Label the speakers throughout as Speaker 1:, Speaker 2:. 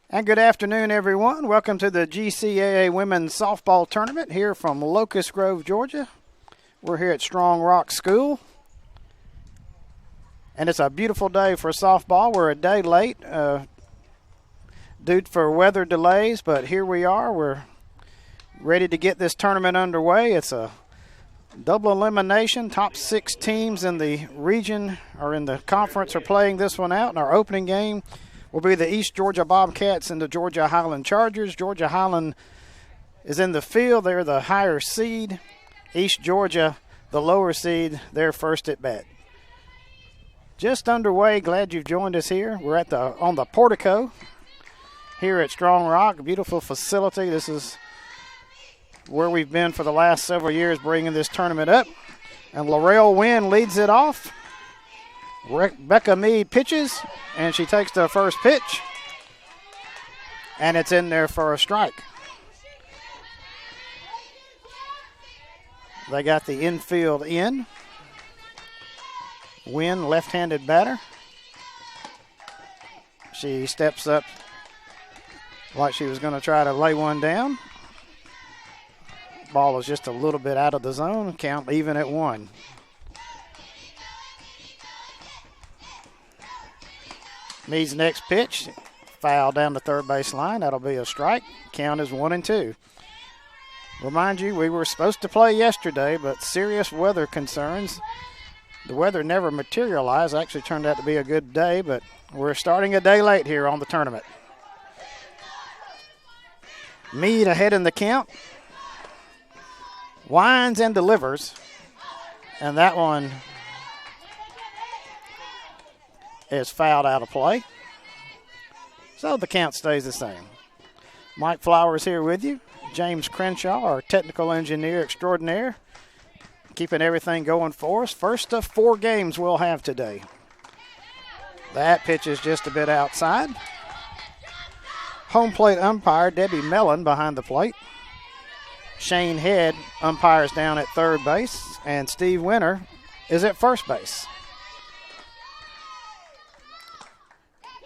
Speaker 1: And good afternoon, everyone. Welcome to the GCAA Women's Softball Tournament here from Locust Grove, Georgia. We're here at Strong Rock School. And it's a beautiful day for softball. We're a day late due for weather delays, but here we are. We're ready to get this tournament underway. It's a double elimination. Top 6 teams in the region or in the conference are playing this one out. And our opening game will be the East Georgia Bobcats and the Georgia Highland Chargers. Georgia Highland is in the field. They're the higher seed. East Georgia, the lower seed, they're first at bat. Just underway. Glad you've joined us here. We're on the portico here at Strong Rock. Beautiful facility. This is where we've been for the last several years bringing this tournament up. And Laurel Wynn leads it off. Rebecca Meade pitches, and she takes the first pitch, and it's in there for a strike. They got the infield in. Wynn, left-handed batter. She steps up like she was going to try to lay one down. Ball is just a little bit out of the zone. Count even at 1. Meade's next pitch, foul down the third base line. That'll be a strike. Count is 1-2. Remind you, we were supposed to play yesterday, but serious weather concerns. The weather never materialized. Actually turned out to be a good day, but we're starting a day late here on the tournament. Meade ahead in the count. Winds and delivers. And that one is fouled out of play. So the count stays the same. Mike Flowers here with you. James Crenshaw, our technical engineer extraordinaire, keeping everything going for us. First of 4 games we'll have today. That pitch is just a bit outside. Home plate umpire Debbie Mellon behind the plate. Shane Head umpires down at third base, and Steve Winter is at first base.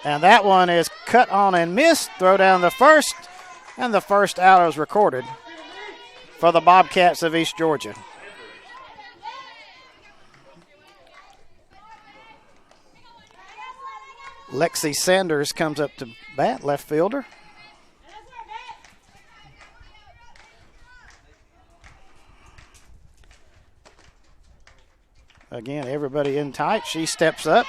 Speaker 1: And that one is cut on and missed. Throw down the first, and the first out is recorded for the Bobcats of East Georgia. Lexi Sanders comes up to bat, left fielder. Again, everybody in tight. She steps up.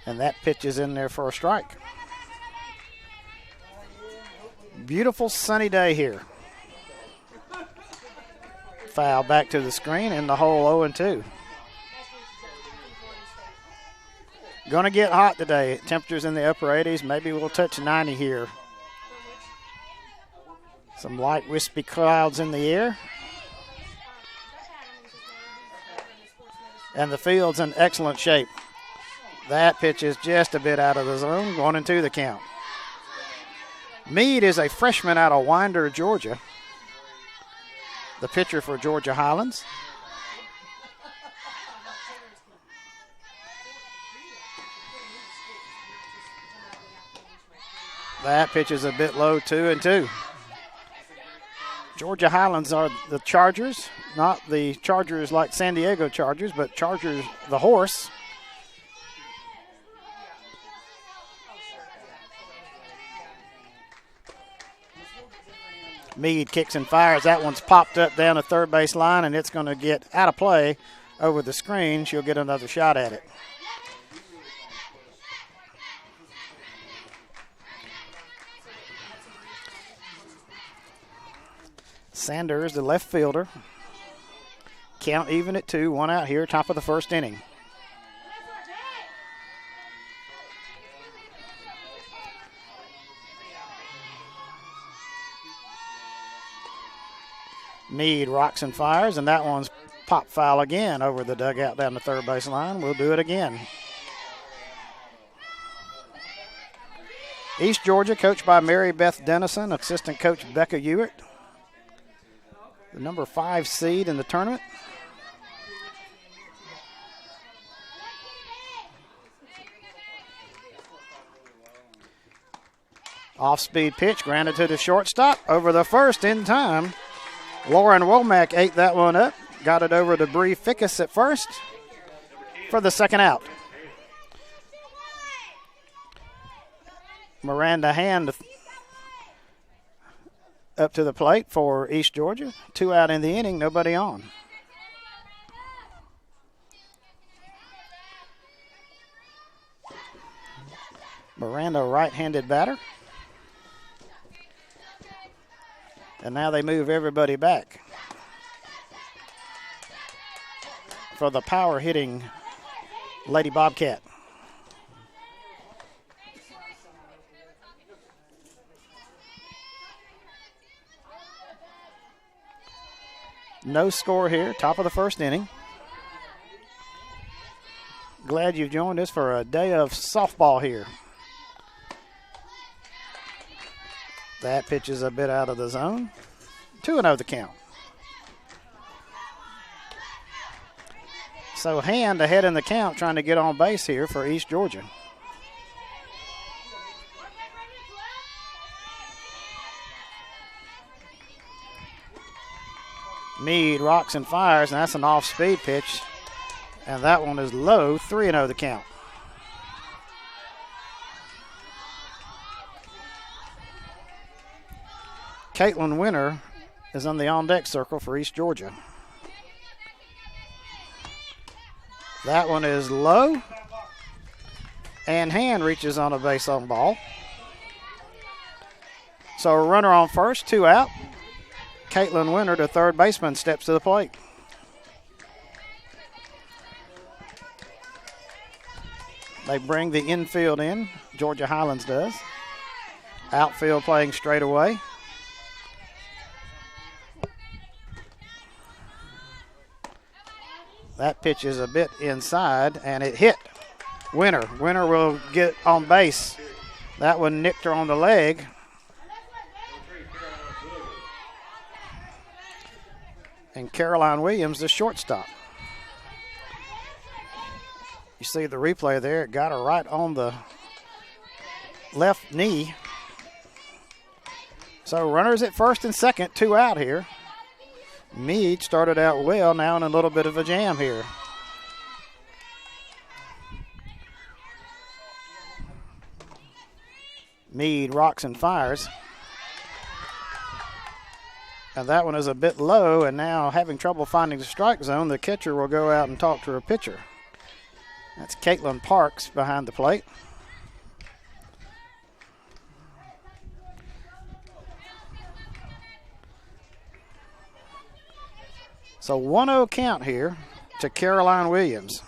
Speaker 1: And that pitch is in there for a strike. Beautiful sunny day here. Foul back to the screen in the hole 0-2. Going to get hot today. Temperatures in the upper 80s. Maybe we'll touch 90 here. Some light wispy clouds in the air. And the field's in excellent shape. That pitch is just a bit out of the zone, 1-2 the count. Meade is a freshman out of Winder, Georgia. The pitcher for Georgia Highlands. That pitch is a bit low, 2-2. Georgia Highlands are the Chargers, not the Chargers like San Diego Chargers, but Chargers the horse. Meade kicks and fires. That one's popped up down the third base line, and it's going to get out of play over the screen. She'll get another shot at it. Sanders, the left fielder. Count even at 2, 1 out here, top of the first inning. Meade rocks and fires, and that one's pop foul again over the dugout down the third base line. We'll do it again. East Georgia, coached by Mary Beth Dennison, assistant coach Becca Ewert. The number 5 seed in the tournament. Off-speed pitch grounded to the shortstop. Over the first in time. Lauren Womack ate that one up. Got it over to Bree Fickus at first for the second out. Miranda Hand up to the plate for East Georgia. 2 out in the inning, nobody on. Miranda, right-handed batter. And now they move everybody back for the power-hitting Lady Bobcat. No score here, top of the first inning. Glad you've joined us for a day of softball here. That pitch is a bit out of the zone. 2-0 the count. So Hand ahead in the count trying to get on base here for East Georgia. Meade rocks and fires, and that's an off-speed pitch. And that one is low, 3-0 the count. Caitlin Winter is on the on-deck circle for East Georgia. That one is low. And Hand reaches on a base on ball. So a runner on first, 2 out. Caitlin Winter, the third baseman, steps to the plate. They bring the infield in. Georgia Highlands does. Outfield playing straight away. That pitch is a bit inside, and it hit Winter. Winter will get on base. That one nicked her on the leg. And Caroline Williams, the shortstop. You see the replay there. It got her right on the left knee. So runners at first and second, 2 out here. Meade started out well, now in a little bit of a jam here. Meade rocks and fires. And that one is a bit low, and now having trouble finding the strike zone, the catcher will go out and talk to her pitcher. That's Caitlin Parks behind the plate. So 1-0 count here to Caroline Williams.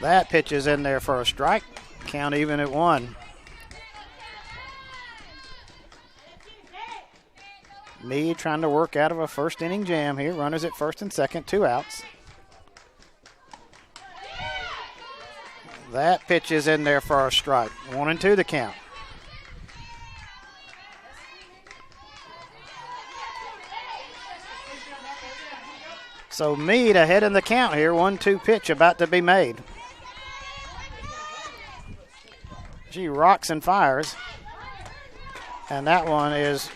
Speaker 1: That pitch is in there for a strike. Count even at 1. Meade trying to work out of a first inning jam here. Runners at first and second, 2 outs. That pitch is in there for a strike. 1-2 the count. So Meade ahead in the count here. 1-2 pitch about to be made. She rocks and fires. And that one is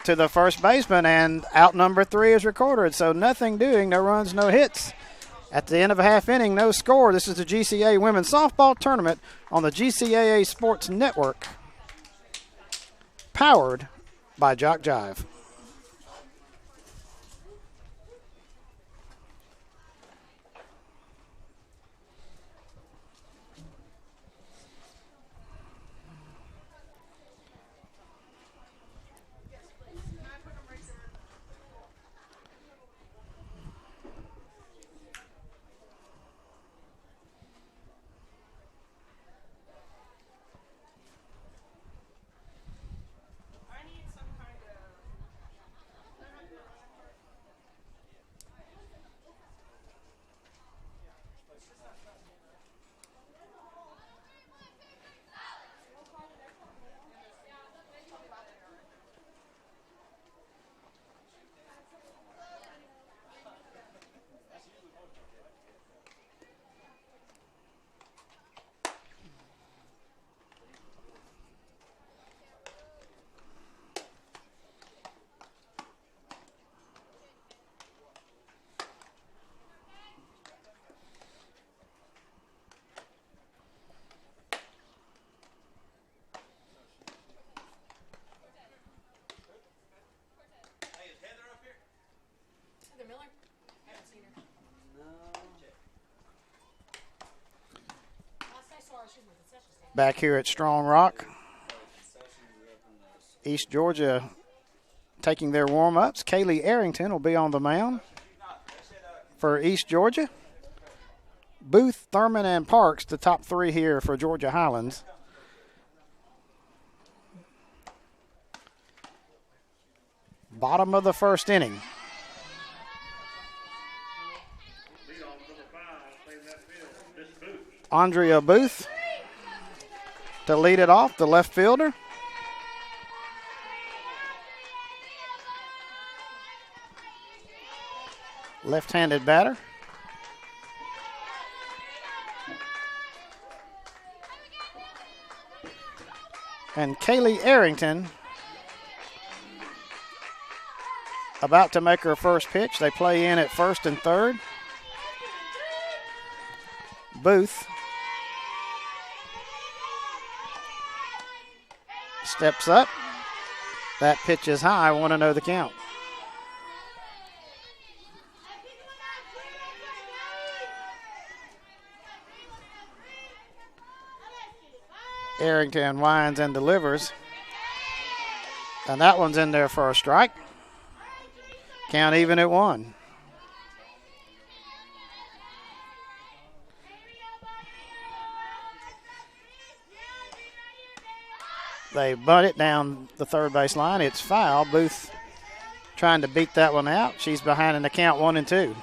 Speaker 1: to the first baseman, and out number 3 is recorded. So nothing doing, no runs, no hits. At the end of a half inning, no score. This is the GCAA Women's Softball Tournament on the GCAA Sports Network, powered by Jock Jive. Back here at Strong Rock, East Georgia taking their warm-ups. Kaylee Arrington will be on the mound for East Georgia. Booth, Thurman, and Parks, the top three here for Georgia Highlands. Bottom of the first inning. Andrea Booth to lead it off, the left fielder. Left-handed batter. And Kaylee Arrington about to make her first pitch. They play in at first and third. Booth steps up. That pitch is high. 1-0 the count. Arrington winds and delivers. And that one's in there for a strike. Count even at 1. They bunt it down the third base line. It's foul. Booth trying to beat that one out. She's behind in the count 1-2.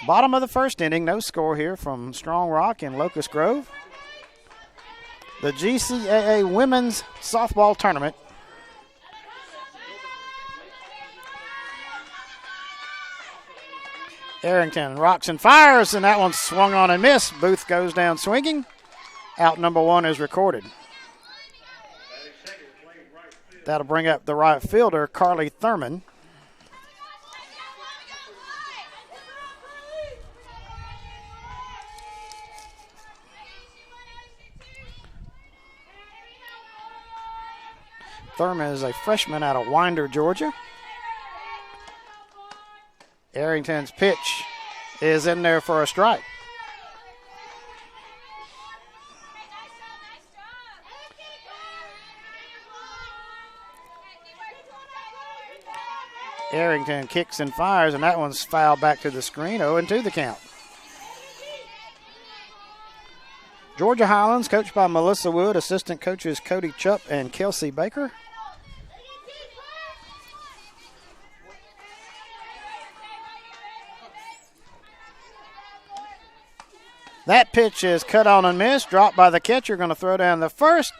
Speaker 1: Bottom of the first inning. No score here from Strong Rock and Locust Grove. The GCAA Women's Softball Tournament. Arrington rocks and fires, and that one swung on and missed. Booth goes down swinging. Out number 1 is recorded. That'll bring up the right fielder, Carly Thurman. Thurman is a freshman out of Winder, Georgia. Arrington's pitch is in there for a strike. Arrington kicks and fires, and that one's fouled back to the screen. 0-2 the count. Georgia Highlands, coached by Melissa Wood, assistant coaches Cody Chupp and Kelsey Baker. That pitch is cut on and missed, dropped by the catcher, going to throw down the first,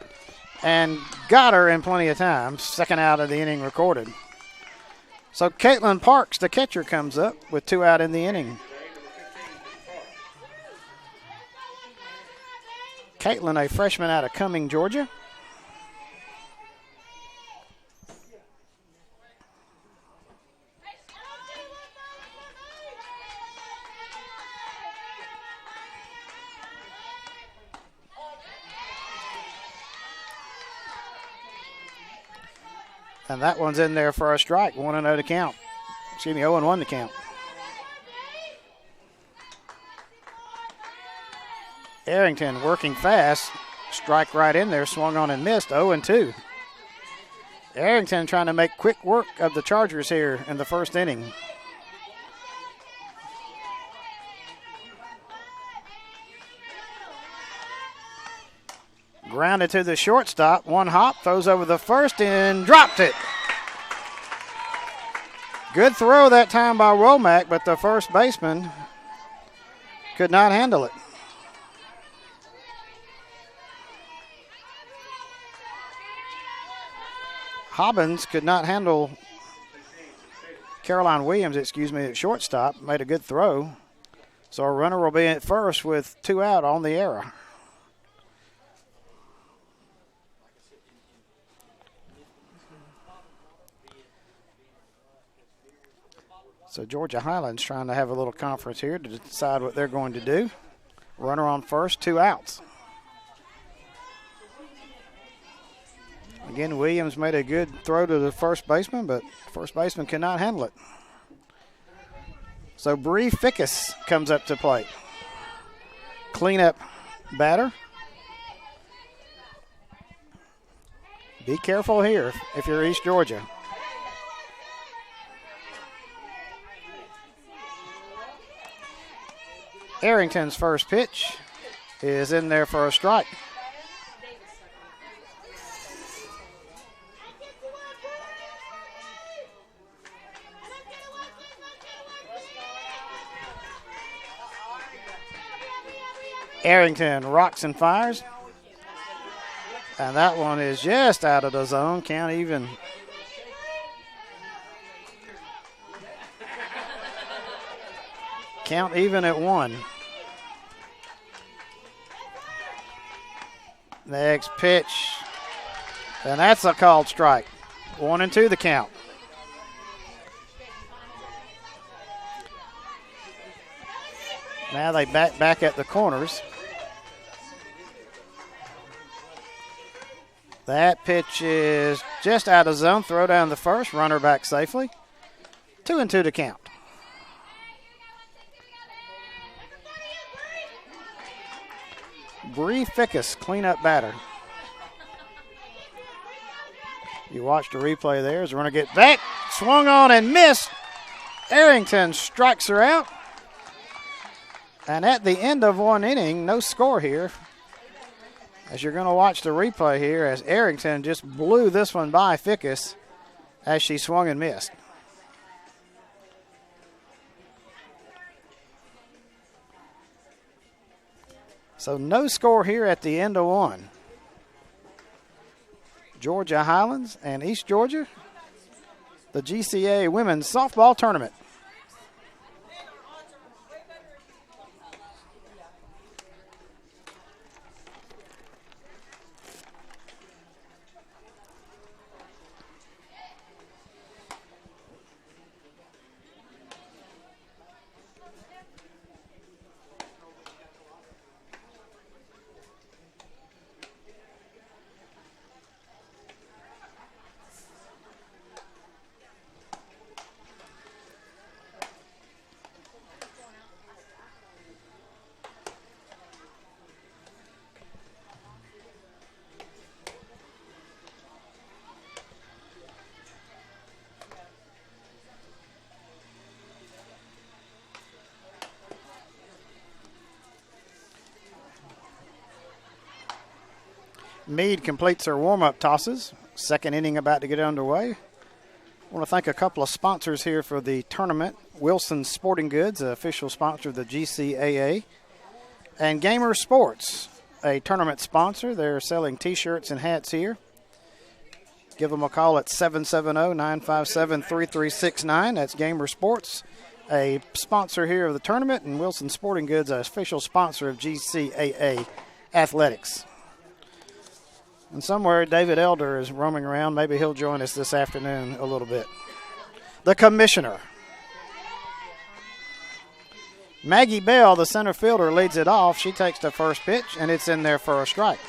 Speaker 1: and got her in plenty of time. Second out of the inning recorded. So Caitlin Parks, the catcher, comes up with 2 out in the inning. Caitlin, a freshman out of Cumming, Georgia. And that one's in there for a strike. 1-0 to count. 0-1 to count. Arrington working fast. Strike right in there. Swung on and missed. 0-2. Arrington trying to make quick work of the Chargers here in the first inning. Grounded to the shortstop. One hop, throws over the first and dropped it. Good throw that time by Womack, but the first baseman could not handle it. Hobbins could not handle Caroline Williams, at shortstop. Made a good throw. So a runner will be at first with 2 out on the error. So Georgia Highlands trying to have a little conference here to decide what they're going to do. Runner on first, 2 outs. Again, Williams made a good throw to the first baseman, but first baseman cannot handle it. So Bree Fickus comes up to plate. cleanup batter. Be careful here if you're East Georgia. Arrington's first pitch is in there for a strike. Arrington rocks and fires. And that one is just out of the zone. Count even. Count even at 1. Next pitch. And that's a called strike. 1-2 the count. Now they back at the corners. That pitch is just out of zone. Throw down the first. Runner back safely. 2-2 to count. Bree Fickus, cleanup batter. You watched the replay there as the runner gets back. Swung on and missed. Arrington strikes her out. And at the end of 1 inning, no score here. As you're going to watch the replay here as Arrington just blew this one by Fickus as she swung and missed. So no score here at the end of 1. Georgia Highlands and East Georgia, the GCAA Women's Softball Tournament. Meade completes her warm-up tosses. Second inning about to get underway. I want to thank a couple of sponsors here for the tournament. Wilson Sporting Goods, official sponsor of the GCAA. And Gamer Sports, a tournament sponsor. They're selling T-shirts and hats here. Give them a call at 770-957-3369. That's Gamer Sports, a sponsor here of the tournament. And Wilson Sporting Goods, an official sponsor of GCAA Athletics. And somewhere David Elder is roaming around. Maybe he'll join us this afternoon a little bit. The commissioner. Maggie Bell, the center fielder, leads it off. She takes the first pitch, and it's in there for a strike.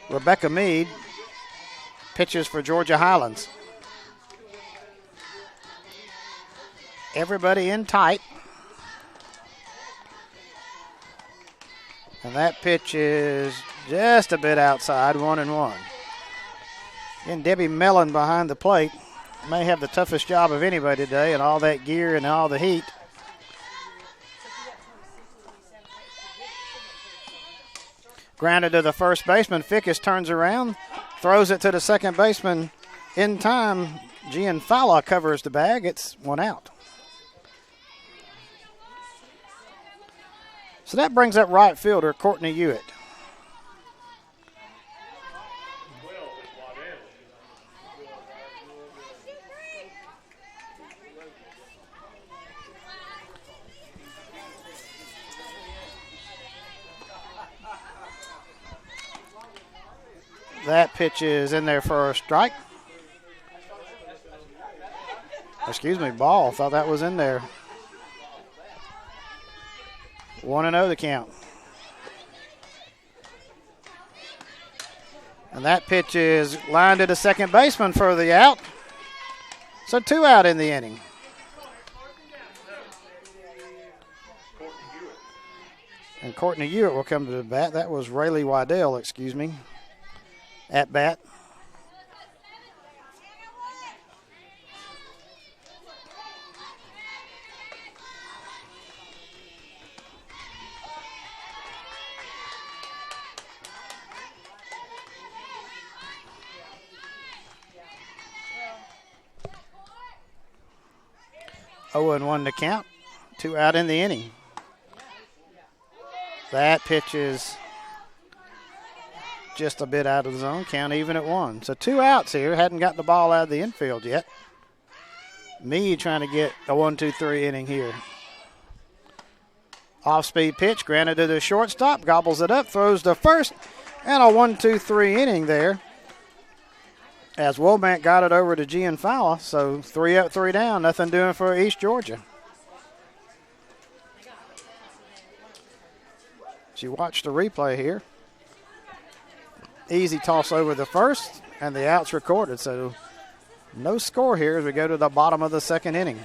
Speaker 1: Rebecca Meade pitches for Georgia Highlands. Everybody in tight. And that pitch is just a bit outside, 1-1. And Debbie Mellon behind the plate may have the toughest job of anybody today, and all that gear and all the heat. Grounded to the first baseman. Fickus turns around, throws it to the second baseman in time. Gianfala covers the bag. It's 1 out. So that brings up right fielder Courtney Hewitt. That pitch is in there for a strike. Excuse me, ball. Thought that was in there. 1-0 the count. And that pitch is lined to the second baseman for the out. So 2 out in the inning. And Courtney Hewitt will come to the bat. That was Rayleigh Waddell, at bat. Oh, and 1 to count. 2 out in the inning. That pitch is just a bit out of the zone. Count even at 1. So 2 outs here. Hadn't got the ball out of the infield yet. Meade trying to get a 1-2-3 inning here. Off-speed pitch granted to the shortstop. Gobbles it up. Throws to first. And a 1-2-3 inning there. As Womack got it over to Gianfala. So 3 up, 3 down. Nothing doing for East Georgia. As you watch the replay here. Easy toss over the first. And the out's recorded. So no score here as we go to the bottom of the second inning.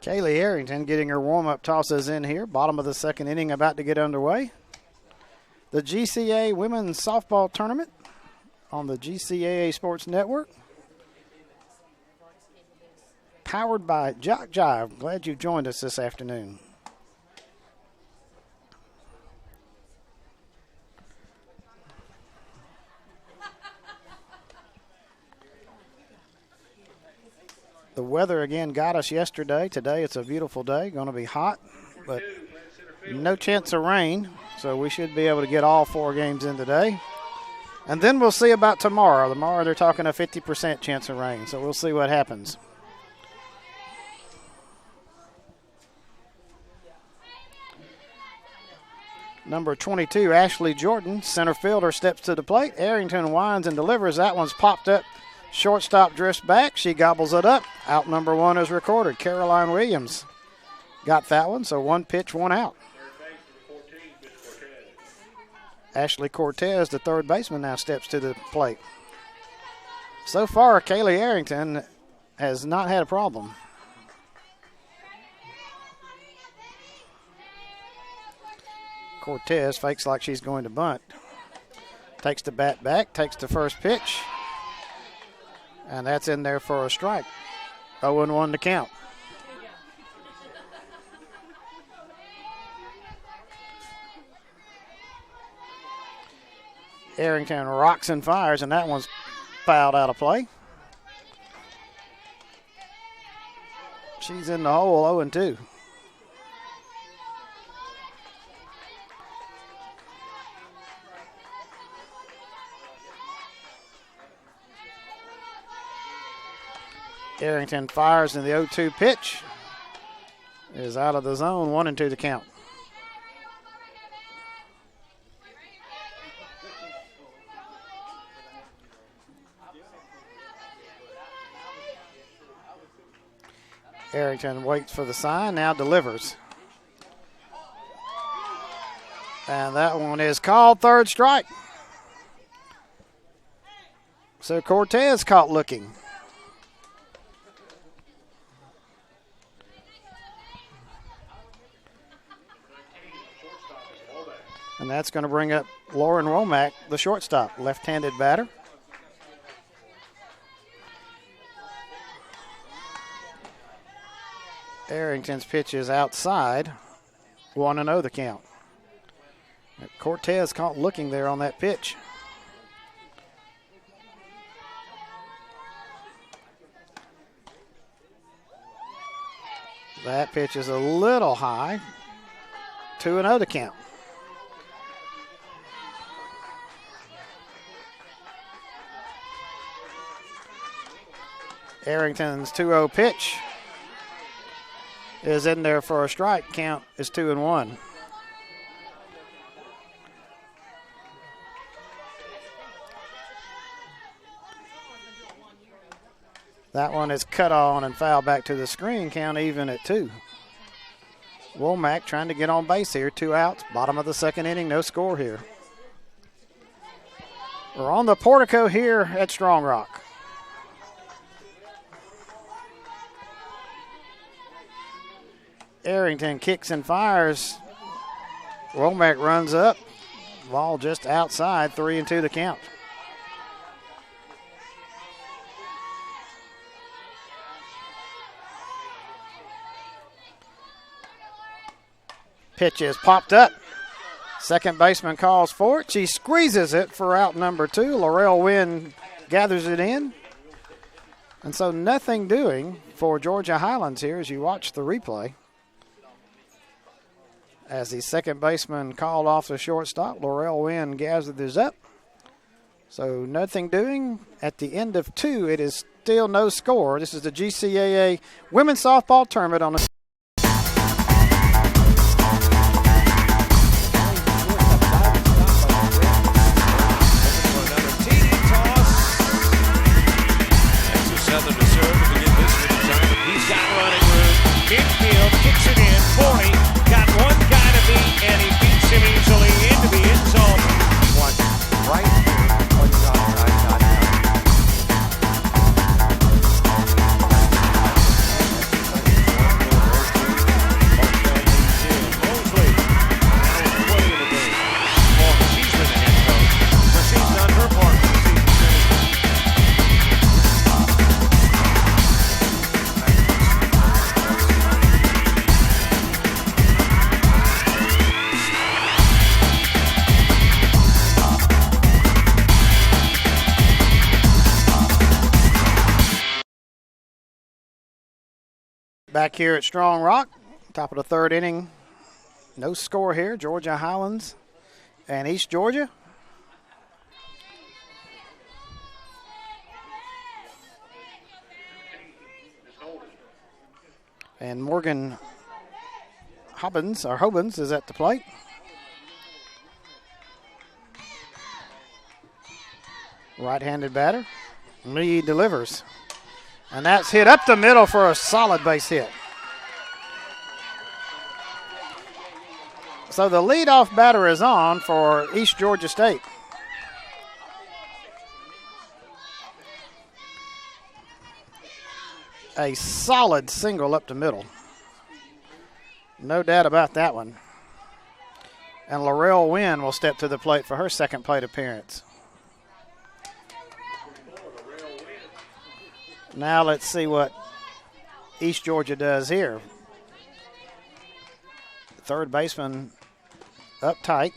Speaker 1: Kaylee Arrington getting her warm-up tosses in here. Bottom of the second inning about to get underway. The GCAA Women's Softball Tournament on the GCAA Sports Network. Powered by Jock Jive. Glad you joined us this afternoon. The weather again got us yesterday. Today it's a beautiful day. Going to be hot, but no chance of rain. So we should be able to get all 4 games in today. And then we'll see about tomorrow. Tomorrow they're talking a 50% chance of rain. So we'll see what happens. Number 22, Ashley Jordan, center fielder, steps to the plate. Arrington winds and delivers. That one's popped up. Shortstop drifts back. She gobbles it up. Out number 1 is recorded. Caroline Williams got that one, so 1 pitch, 1 out. Ashley Cortez, the third baseman, now steps to the plate. So far, Kaylee Arrington has not had a problem. Cortez fakes like she's going to bunt. Takes the bat back, takes the first pitch. And that's in there for a strike. 0-1 to count. Arrington rocks and fires, and that one's fouled out of play. She's in the hole, 0-2. Arrington fires in the 0-2 pitch. Is out of the zone, 1-2 to count. Arrington waits for the sign, now delivers. And that one is called third strike. So Cortez caught looking. And that's going to bring up Lauren Womack, the shortstop, left-handed batter. Arrington's pitch is outside. 1-0 the count. Cortez caught looking there on that pitch. That pitch is a little high. 2-0 to count. Arrington's 2-0 pitch is in there for a strike. Count is 2-1. That one is cut on and fouled back to the screen. Count even at 2. Womack trying to get on base here. 2 outs. Bottom of the second inning. No score here. We're on the portico here at Strong Rock. Arrington kicks and fires. Womack runs up. Ball just outside. 3-2 the count. Pitch is popped up. Second baseman calls for it. She squeezes it for out number 2. Laurel Wynn gathers it in. And so nothing doing for Georgia Highlands here as you watch the replay. As the second baseman called off the shortstop, Laurel Wynn gathers up. So nothing doing. At the end of 2, it is still no score. This is the GCAA Women's Softball Tournament on the
Speaker 2: Midfield kicks it in. 40. Got one guy to beat, and he beats him easily into the end zone.
Speaker 3: One right here on the outside.
Speaker 2: Mosley. Now it's 20 in the game. Well, she's been the head coach, but she's done her part for the season.
Speaker 1: Back here at Strong Rock, top of the third inning. No score here. Georgia Highlands and East Georgia. And Morgan Hobbins is at the plate. Right-handed batter. Lee delivers. And that's hit up the middle for a solid base hit. So the leadoff batter is on for East Georgia State. A solid single up the middle. No doubt about that one. And Laurel Wynn will step to the plate for her second plate appearance. Now let's see what East Georgia does here. Third baseman up tight.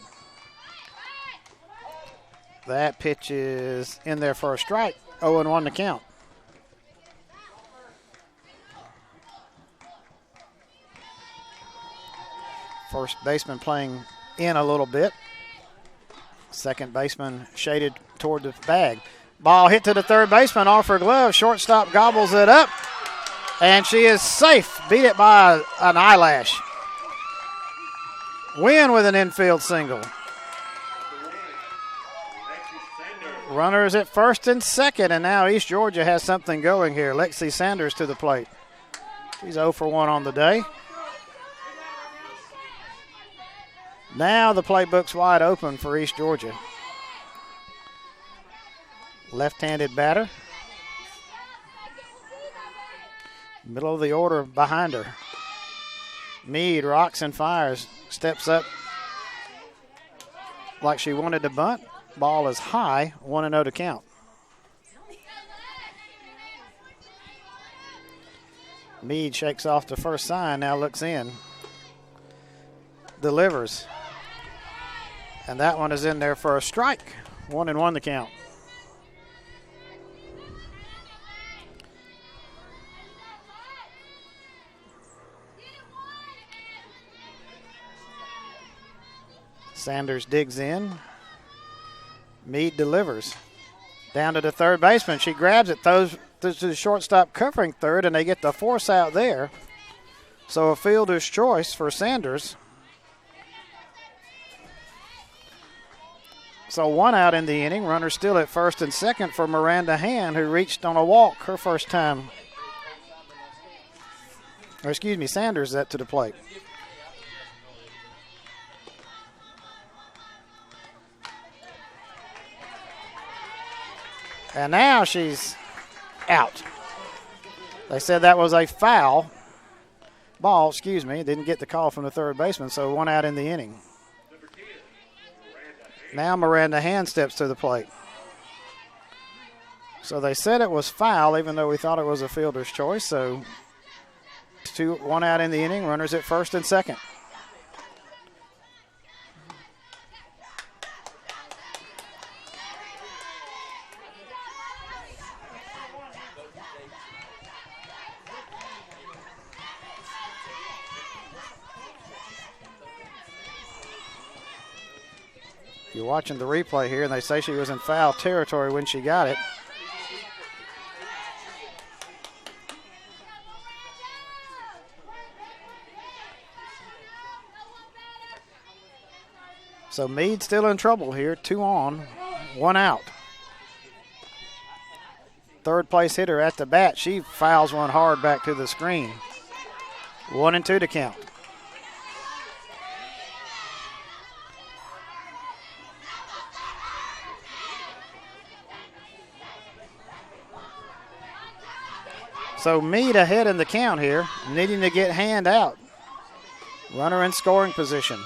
Speaker 1: That pitch is in there for a strike. 0-1 to count. First baseman playing in a little bit. Second baseman shaded toward the bag. Ball hit to the third baseman off her glove. Shortstop gobbles it up. And she is safe. Beat it by an eyelash. Win with an infield single. Runners at first and second. And now East Georgia has something going here. Lexi Sanders to the plate. She's 0 for 1 on the day. Now the playbook's wide open for East Georgia. Left-handed batter. Middle of the order behind her. Meade rocks and fires. Steps up like she wanted to bunt. Ball is high. 1-0 to count. Meade shakes off the first sign, now looks in. Delivers. And that one is in there for a strike. 1-1 the count. Sanders digs in. Meade delivers. Down to the third baseman. She grabs it, throws to the shortstop covering third, and they get the force out there. So a fielder's choice for Sanders. So 1 out in the inning. Runner still at first and second for Miranda Hand, who reached on a walk her first time. Or excuse me, Sanders at to the plate. And now she's out. They said that was a foul ball, excuse me. Didn't get the call from the third baseman, so 1 out in the inning. Now Miranda Hand steps to the plate. So they said it was foul, even though we thought it was a fielder's choice. So 1 out in the inning, runners at first and second. You're watching the replay here, and they say she was in foul territory when she got it. So Meade still in trouble here. 2 on, 1 out. Third place hitter at the bat. She fouls one hard back to the screen. 1-2 to count. So Meade ahead in the count here, needing to get Hand out. Runner in scoring position.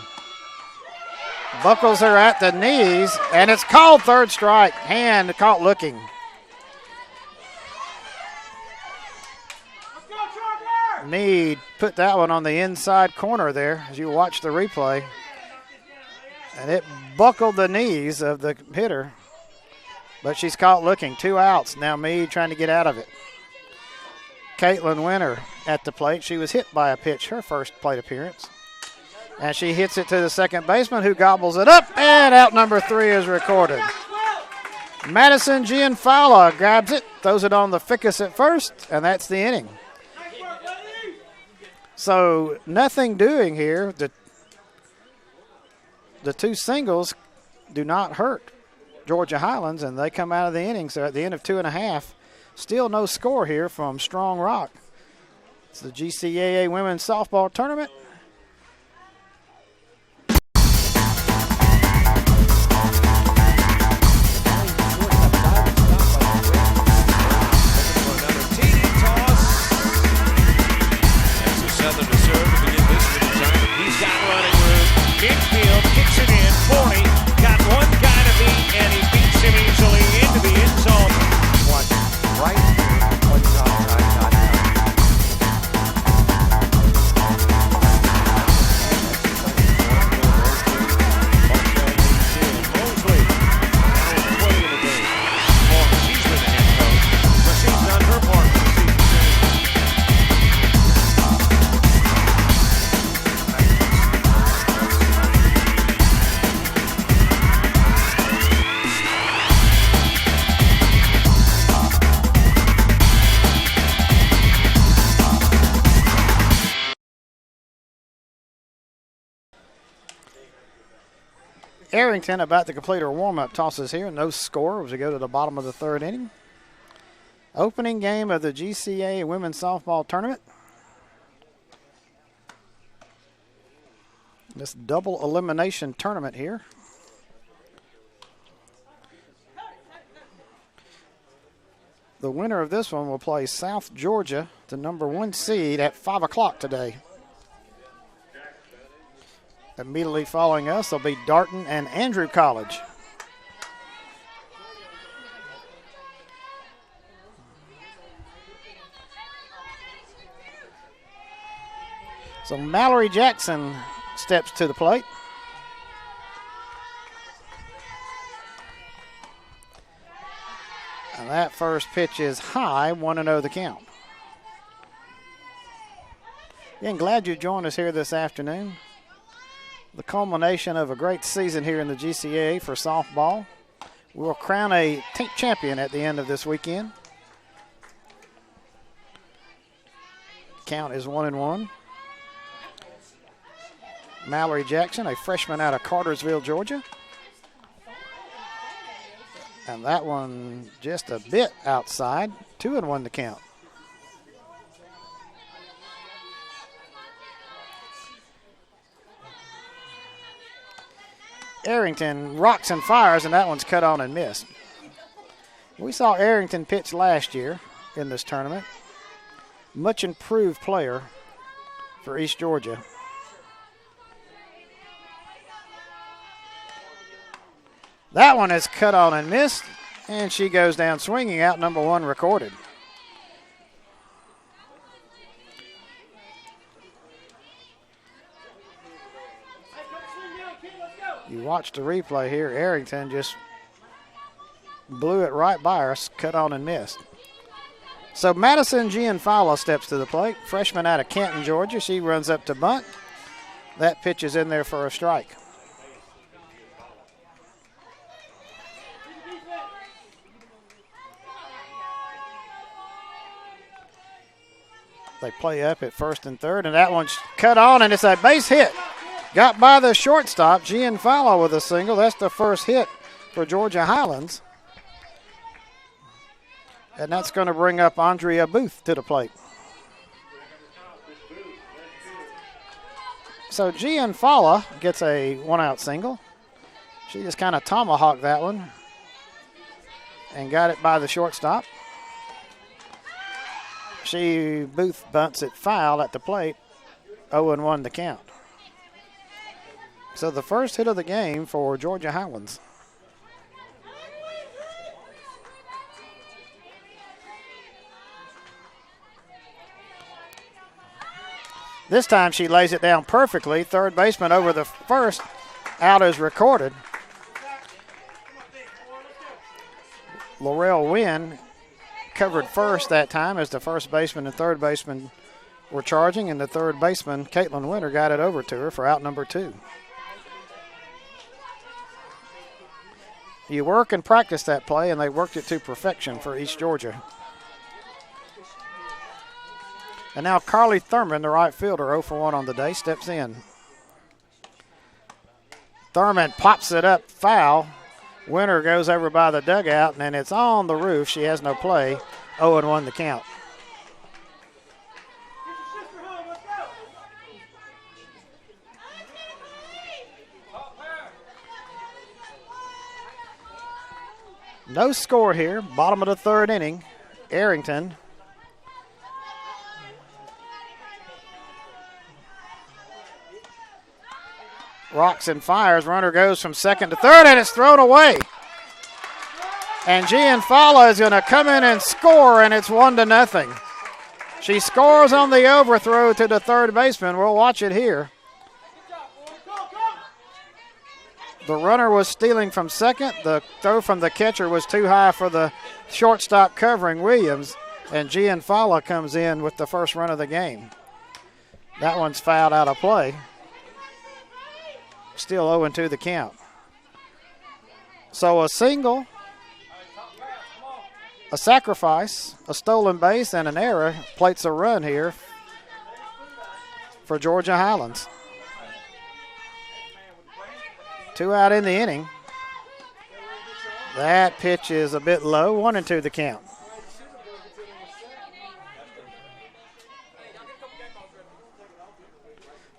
Speaker 1: Buckles her at the knees, and it's called third strike. Hand caught looking. Meade put that one on the inside corner there as you watch the replay. And it buckled the knees of the hitter. But she's caught looking. 2 outs. Now Meade trying to get out of it. Caitlin Winter at the plate. She was hit by a pitch, her first plate appearance. And she hits it to the second baseman, who gobbles it up, and out number 3 is recorded. Madison Gianfala grabs it, throws it on the ficus at first, and that's the inning. So nothing doing here. The 2 singles do not hurt Georgia Highlands, and they come out of the inning. So at the end of 2.5, still no score here from Strong Rock. It's the GCAA Women's Softball Tournament.
Speaker 2: Midfield kicks it in. 40. Got one guy to beat, and he beats him easily into the end zone.
Speaker 3: Watch right here on GCAA.com.
Speaker 2: Mosley, now in play in the game. She's been the head coach, but she's done her part for the season.
Speaker 1: Arrington about to complete her warm-up tosses here. No score as we go to the bottom of the 3rd inning. Opening game of the GCAA Women's Softball Tournament. This double elimination tournament here. The winner of this one will play South Georgia, the number 1 seed, at 5 o'clock today. Immediately following us will be Darton and Andrew College. So Mallory Jackson steps to the plate. And that first pitch is high, 1-0 the count. Again, glad you joined us here this afternoon. The culmination of a great season here in the GCAA for softball. We'll crown a champion at the end of this weekend. Count is 1-1. Mallory Jackson, a freshman out of Cartersville, Georgia. And that one just a bit outside. 2-1 the count. Arrington rocks and fires, and that one's cut on and missed. We saw Arrington pitch last year in this tournament. Much improved player for East Georgia. That one is cut on and missed, and she goes down swinging out, number 1 recorded. You watch the replay here. Arrington just blew it right by her, cut on and missed. So Madison Gianfalo steps to the plate. Freshman out of Canton, Georgia. She runs up to bunt. That pitch is in there for a strike. They play up at first and third, and that one's cut on, and it's a base hit. Got by the shortstop. Gianfalo with a single. That's the first hit for Georgia Highlands. And that's going to bring up Andrea Booth to the plate. So Gianfalo gets a 1-out single. She just kind of tomahawked that one and got it by the shortstop. Booth bunts it foul at the plate. 0-1 the count. So the first hit of the game for Georgia Highlands. This time she lays it down perfectly. Third baseman over the first. Out is recorded. Laurel Wynn covered first that time as the first baseman and third baseman were charging, and the third baseman, Caitlin Winter, got it over to her for out number 2. You work and practice that play, and they worked it to perfection for East Georgia. And now Carly Thurman, the right fielder, 0 for 1 on the day, steps in. Thurman pops it up foul. Winter goes over by the dugout, and it's on the roof. She has no play. 0-1 the count. No score here. Bottom of the third inning. Arrington rocks and fires. Runner goes from second to third, and it's thrown away. And Gianfalo is going to come in and score, and it's 1-0. She scores on the overthrow to the third baseman. We'll watch it here. The runner was stealing from second. The throw from the catcher was too high for the shortstop covering Williams, and Gianfalo comes in with the first run of the game. That one's fouled out of play. Still 0-2 the count. So a single, a sacrifice, a stolen base, and an error plates a run here for Georgia Highlands. 2 out in the inning. That pitch is a bit low. 1-2 the count.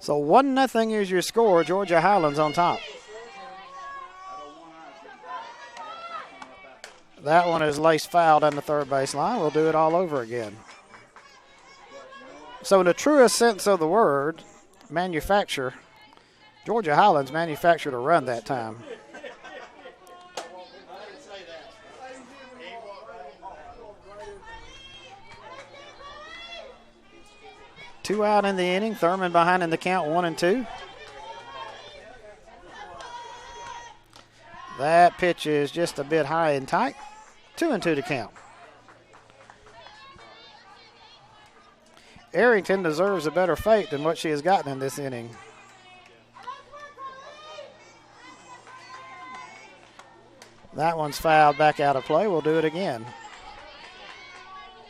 Speaker 1: So 1-0 is your score. Georgia Highlands on top. That one is laced foul down the third base line. We'll do it all over again. So in the truest sense of the word, Georgia Highlands manufactured a run that time. 2 out in the inning. Thurman behind in the count, 1-2. That pitch is just a bit high and tight. 2-2 to count. Arrington deserves a better fate than what she has gotten in this inning. That one's fouled back out of play. We'll do it again.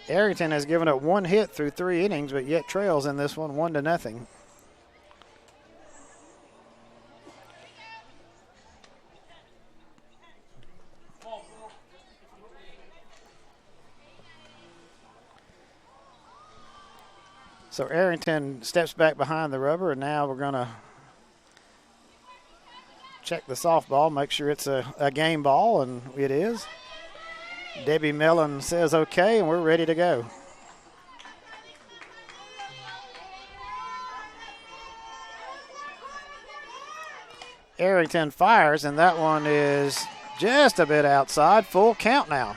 Speaker 1: Arrington has given up 1 hit through 3 innings, but yet trails in this one 1-0. So Arrington steps back behind the rubber, and now we're going to check the softball, make sure it's a game ball, and it is. Debbie Mellon says okay, and we're ready to go. Arrington fires, and that one is just a bit outside. Full count now.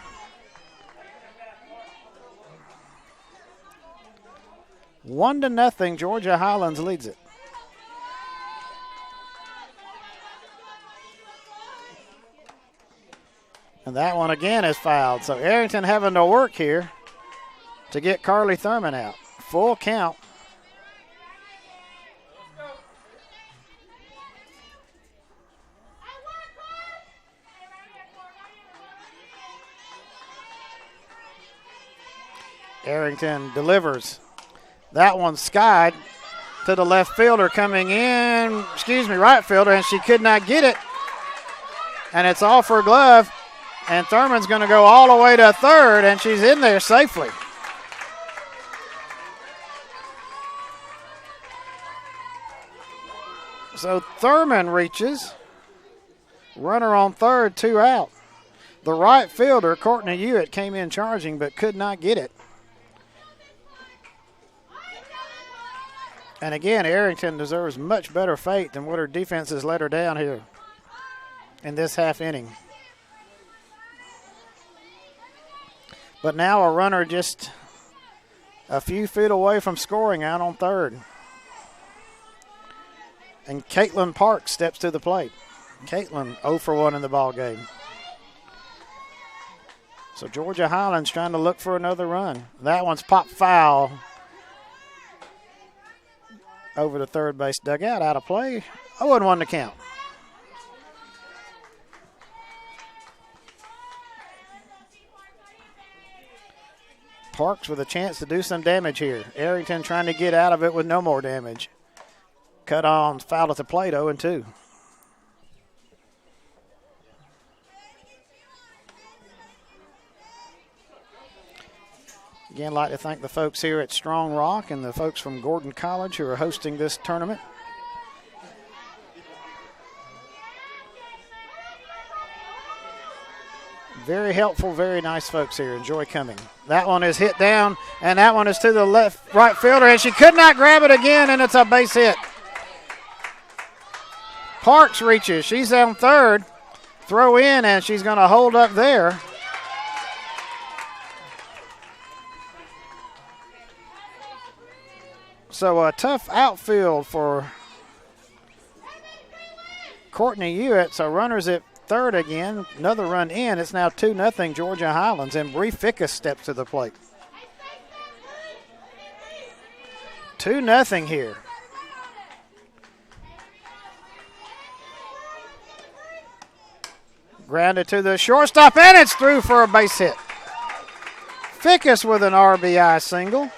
Speaker 1: 1-0, Georgia Highlands leads it. And that one again is fouled. So Arrington having to work here to get Carly Thurman out. Full count. Arrington delivers. That one skied to the left fielder coming in, right fielder, and she could not get it. And it's off her glove. And Thurman's going to go all the way to third, and she's in there safely. So Thurman reaches. Runner on third, 2 out. The right fielder, Courtney Hewitt, came in charging but could not get it. And again, Arrington deserves much better fate than what her defense has let her down here in this half inning. But now a runner just a few feet away from scoring out on third. And Caitlin Parks steps to the plate. Caitlin 0 for 1 in the ball game. So Georgia Highlands trying to look for another run. That one's popped foul over the third base dugout, out of play. 0-1 to count. Parks with a chance to do some damage here. Arrington trying to get out of it with no more damage. Cut on, foul at the plate, 0-2. Again, I'd like to thank the folks here at Strong Rock and the folks from Gordon College who are hosting this tournament. Very helpful, very nice folks here. Enjoy coming. That one is hit down, and that one is to the right fielder, and she could not grab it again, and it's a base hit. Parks reaches. She's on third. Throw in, and she's going to hold up there. So a tough outfield for Courtney Hewitt. So runners at third again. Another run in. It's now 2-0 Georgia Highlands, and Bree Fickus steps to the plate. 2-0 here. Grounded to the shortstop, and it's through for a base hit. Fickus with an RBI single.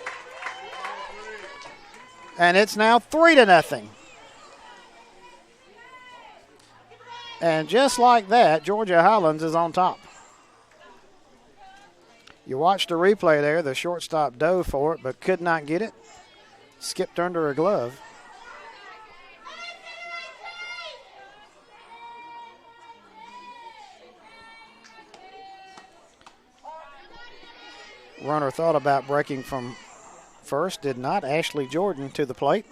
Speaker 1: And it's now 3-0. And just like that, Georgia Highlands is on top. You watched the replay there. The shortstop dove for it, but could not get it. Skipped under her glove. Runner thought about breaking from first, did not. Ashley Jordan to the plate.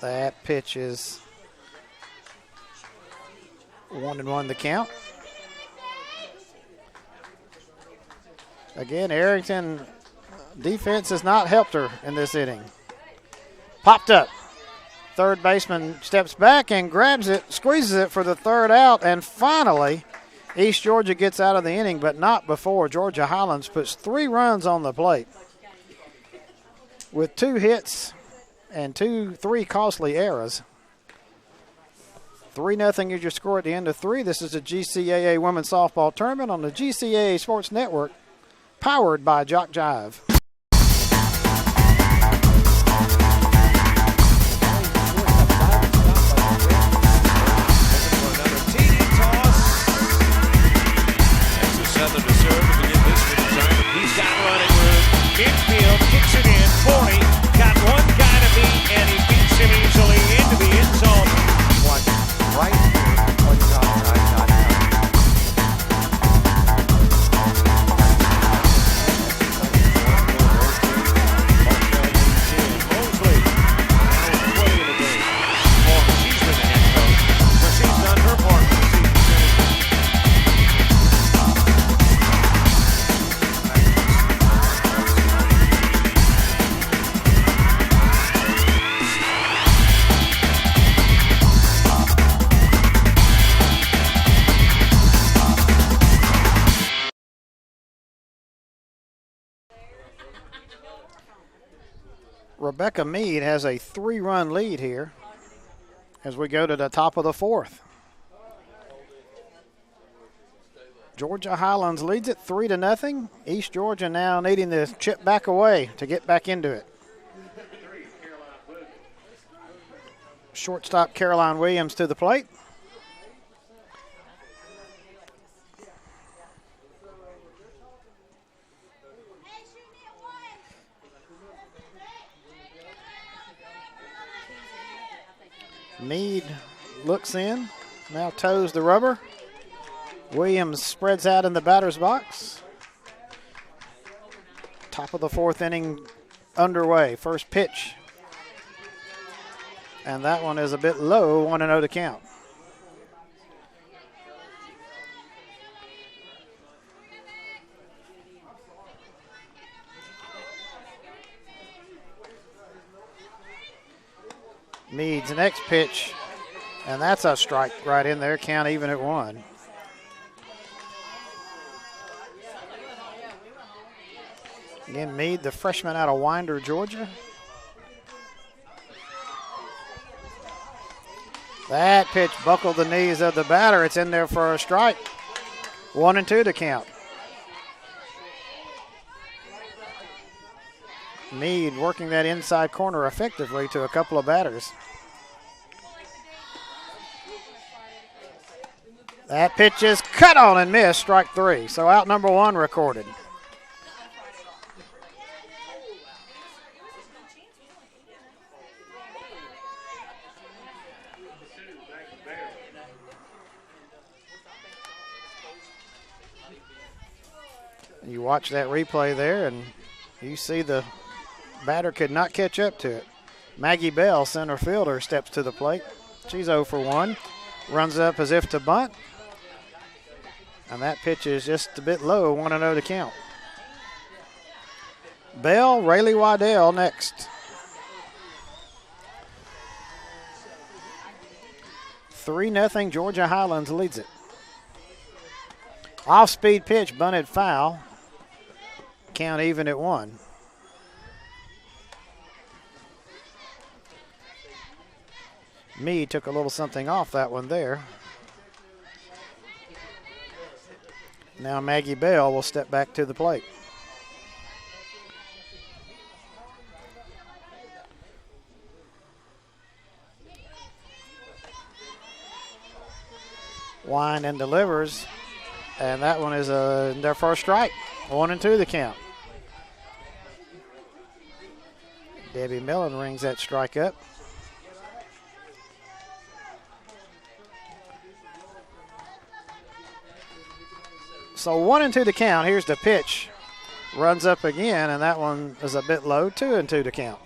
Speaker 1: That pitch is 1-1 the count. Again, Arrington defense has not helped her in this inning. Popped up. Third baseman steps back and grabs it, squeezes it for the third out, and finally East Georgia gets out of the inning, but not before Georgia Highlands puts 3 runs on the plate. With 2 hits and 3 costly errors. 3-0 is your score at the end of 3. This is the GCAA Women's Softball Tournament on the GCAA Sports Network, powered by Jock Jive.
Speaker 2: Southern to serve to begin this with the time. He's got running room. Infield kicks it in. 40. Got one guy to beat, and he beats him easily into the end zone.
Speaker 3: Watch right here on GCAA.com.
Speaker 2: Mosley. Now with 20 in the game. Well, she's been the head coach, so she's done her part for the season.
Speaker 1: Rebecca Meade has a 3-run lead here as we go to the top of the 4th. Georgia Highlands leads it 3-0. East Georgia now needing to chip back away to get back into it. Shortstop Caroline Williams to the plate. Meade looks in, now toes the rubber. Williams spreads out in the batter's box. Top of the 4th inning underway. First pitch. And that one is a bit low, 1-0 to count. Meade's next pitch, and that's a strike right in there, count even at 1. Again, Meade, the freshman out of Winder, Georgia. That pitch buckled the knees of the batter. It's in there for a strike. 1-2 to count. Meade working that inside corner effectively to a couple of batters. That pitch is cut on and missed, strike 3. So out number 1 recorded. You watch that replay there, and you see the batter could not catch up to it. Maggie Bell, center fielder, steps to the plate. She's 0 for 1. Runs up as if to bunt. And that pitch is just a bit low, 1-0 to count. Bell, Rayleigh Waddell next. 3-0, Georgia Highlands leads it. Off-speed pitch, bunted foul. Count even at 1. Meade took a little something off that one there. Now Maggie Bell will step back to the plate. Wind and delivers, and that one is their first strike. 1-2 the count. Debbie Millen rings that strike up. So 1-2 to count. Here's the pitch. Runs up again, and that one is a bit low. 2-2 to count.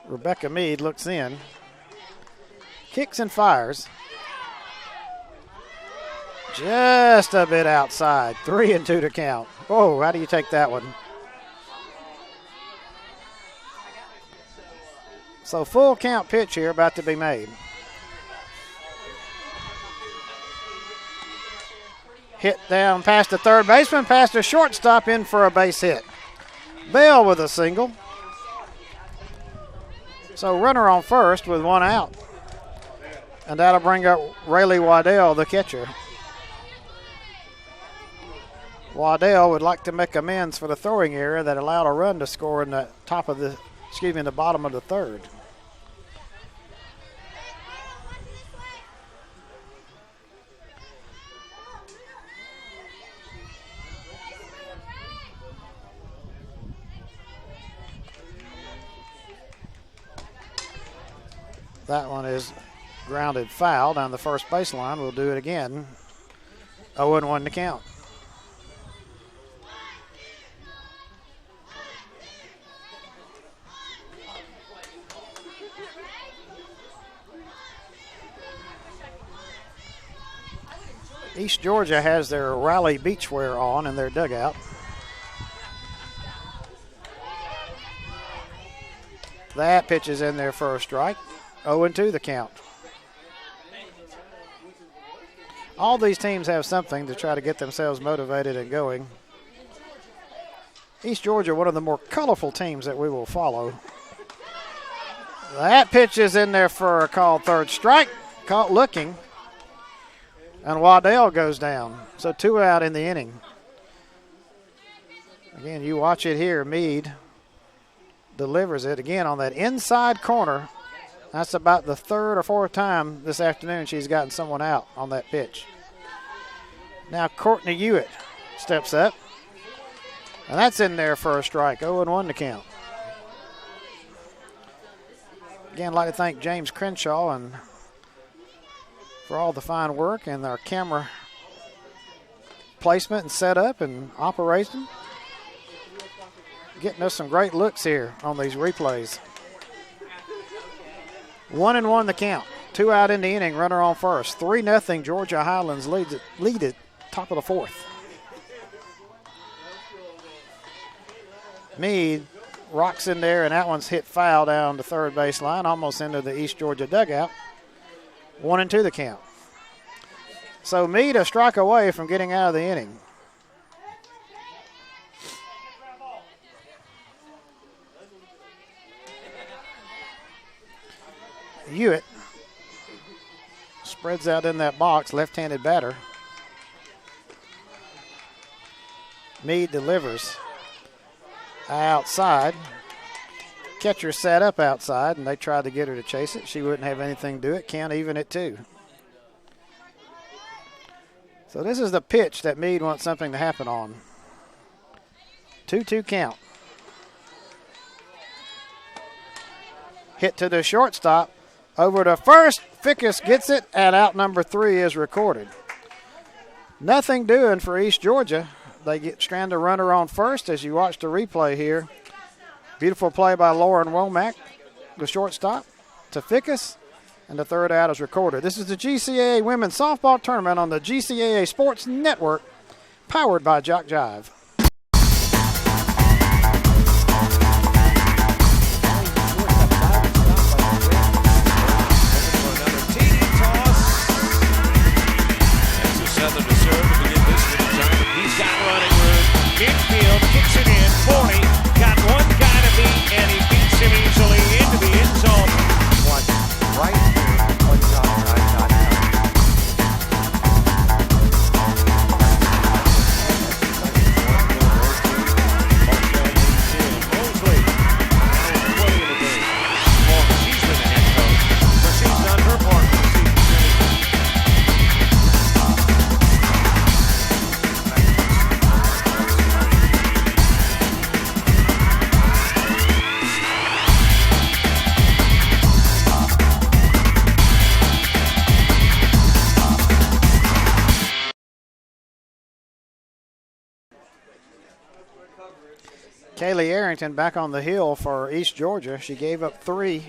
Speaker 1: Rebecca Mead looks in. Kicks and fires. Just a bit outside. 3-2 to count. Whoa, how do you take that one? So full count pitch here about to be made. Hit down past the third baseman, past the shortstop, in for a base hit. Bell with a single. So runner on first with one out. And that'll bring up Rayleigh Waddell, the catcher. Waddell would like to make amends for the throwing error that allowed a run to score in the the bottom of the third. That one is grounded foul down the first baseline. We'll do it again. 0-1 to count. East Georgia has their Raleigh beachwear on in their dugout. That pitch is in there for a strike. 0-2 the count. All these teams have something to try to get themselves motivated and going. East Georgia, one of the more colorful teams that we will follow. That pitch is in there for a called third strike. Caught looking. And Waddell goes down. So 2 out in the inning. Again, you watch it here. Meade delivers it again on that inside corner. That's about the third or fourth time this afternoon she's gotten someone out on that pitch. Now Courtney Hewitt steps up. And that's in there for a strike. 0-1 to count. Again, I'd like to thank James Crenshaw and for all the fine work and our camera placement and setup and operation. Getting us some great looks here on these replays. 1-1 the count. 2 out in the inning, runner on first. 3-0 Georgia Highlands lead it top of the fourth. Meade rocks in there, and that one's hit foul down the third baseline, almost into the East Georgia dugout. 1-2 the count. So Meade a strike away from getting out of the inning. Hewitt spreads out in that box, left-handed batter. Meade delivers outside. Catcher sat up outside, and they tried to get her to chase it. She wouldn't have anything to do it. Count even at 2. So this is the pitch that Meade wants something to happen on. 2-2 count. Hit to the shortstop. Over to first. Fickus gets it, and out number 3 is recorded. Nothing doing for East Georgia. They get stranded a runner on first as you watch the replay here. Beautiful play by Lauren Womack, the shortstop, to Fickus, and the third out is recorded. This is the GCAA Women's Softball Tournament on the GCAA Sports Network, powered by Jock Jive.
Speaker 2: Southern to serve to begin this tournament. He's got running room. Infield kicks it in. 40. Got one guy to beat, and he beats him easily into the end zone.
Speaker 3: Watch right here on GCAA.com.
Speaker 1: Kaylee Arrington back on the hill for East Georgia. She gave up 3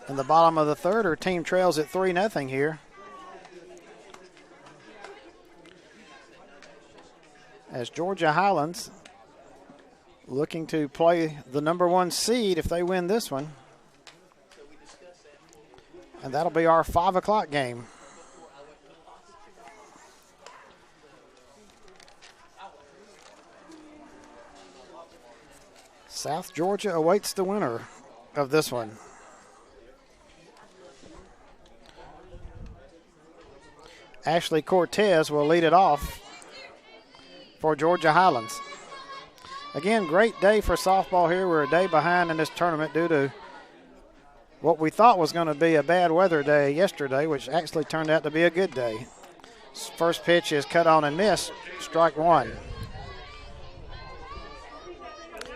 Speaker 1: in the bottom of the third. Her team trails at 3-0 here. As Georgia Highlands looking to play the number 1 seed if they win this one. And that'll be our 5 o'clock game. South Georgia awaits the winner of this one. Ashley Cortez will lead it off for Georgia Highlands. Again, great day for softball here. We're a day behind in this tournament due to what we thought was going to be a bad weather day yesterday, which actually turned out to be a good day. First pitch is cut on and missed, strike 1.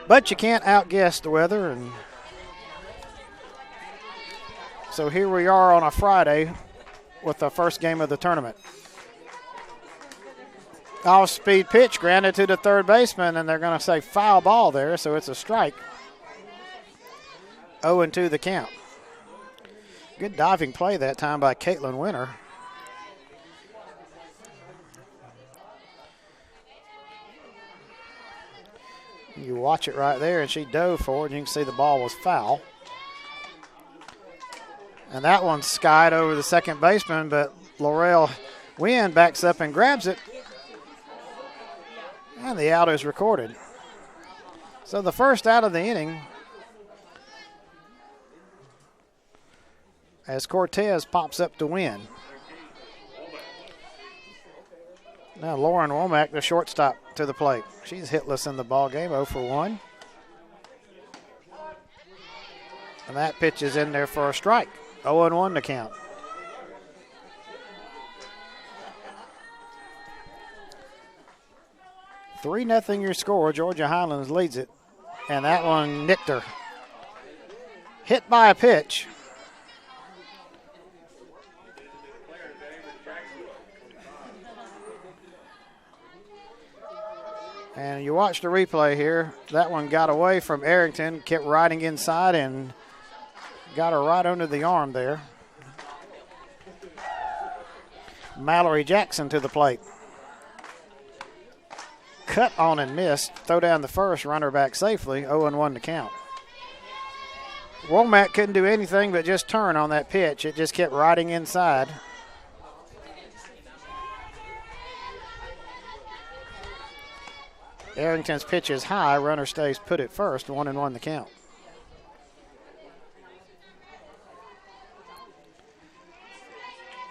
Speaker 1: But you can't outguess the weather, and so here we are on a Friday with the first game of the tournament. Off-speed pitch grounded to the third baseman, and they're going to say foul ball there, so it's a strike. 0-2 the count. Good diving play that time by Caitlin Winter. You watch it right there, and she dove for it, and you can see the ball was foul. And that one skied over the second baseman, but Laurel Wynn backs up and grabs it. And the out is recorded. So the first out of the inning, as Cortez pops up to win. Now Lauren Womack, the shortstop, to the plate. She's hitless in the ball game, 0 for 1. And that pitch is in there for a strike. 0-1 to count. Three 0 your score. Georgia Highlands leads it. And that one nicked her. Hit by a pitch. And you watch the replay here. That one got away from Arrington, kept riding inside and got her right under the arm there. Mallory Jackson to the plate. Cut on and missed. Throw down the first, runner back safely. 0-1 to count. Womack couldn't do anything but just turn on that pitch. It just kept riding inside. Arrington's pitch is high. Runner stays put at first. 1-1 the count.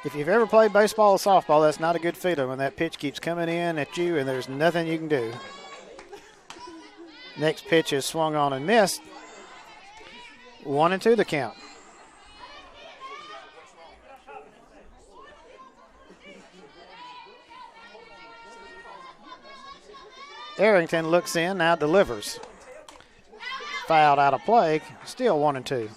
Speaker 1: If you've ever played baseball or softball, that's not a good feeling when that pitch keeps coming in at you and there's nothing you can do. Next pitch is swung on and missed. 1-2 the count. Arrington looks in, now delivers. Fouled out of play, still 1-2.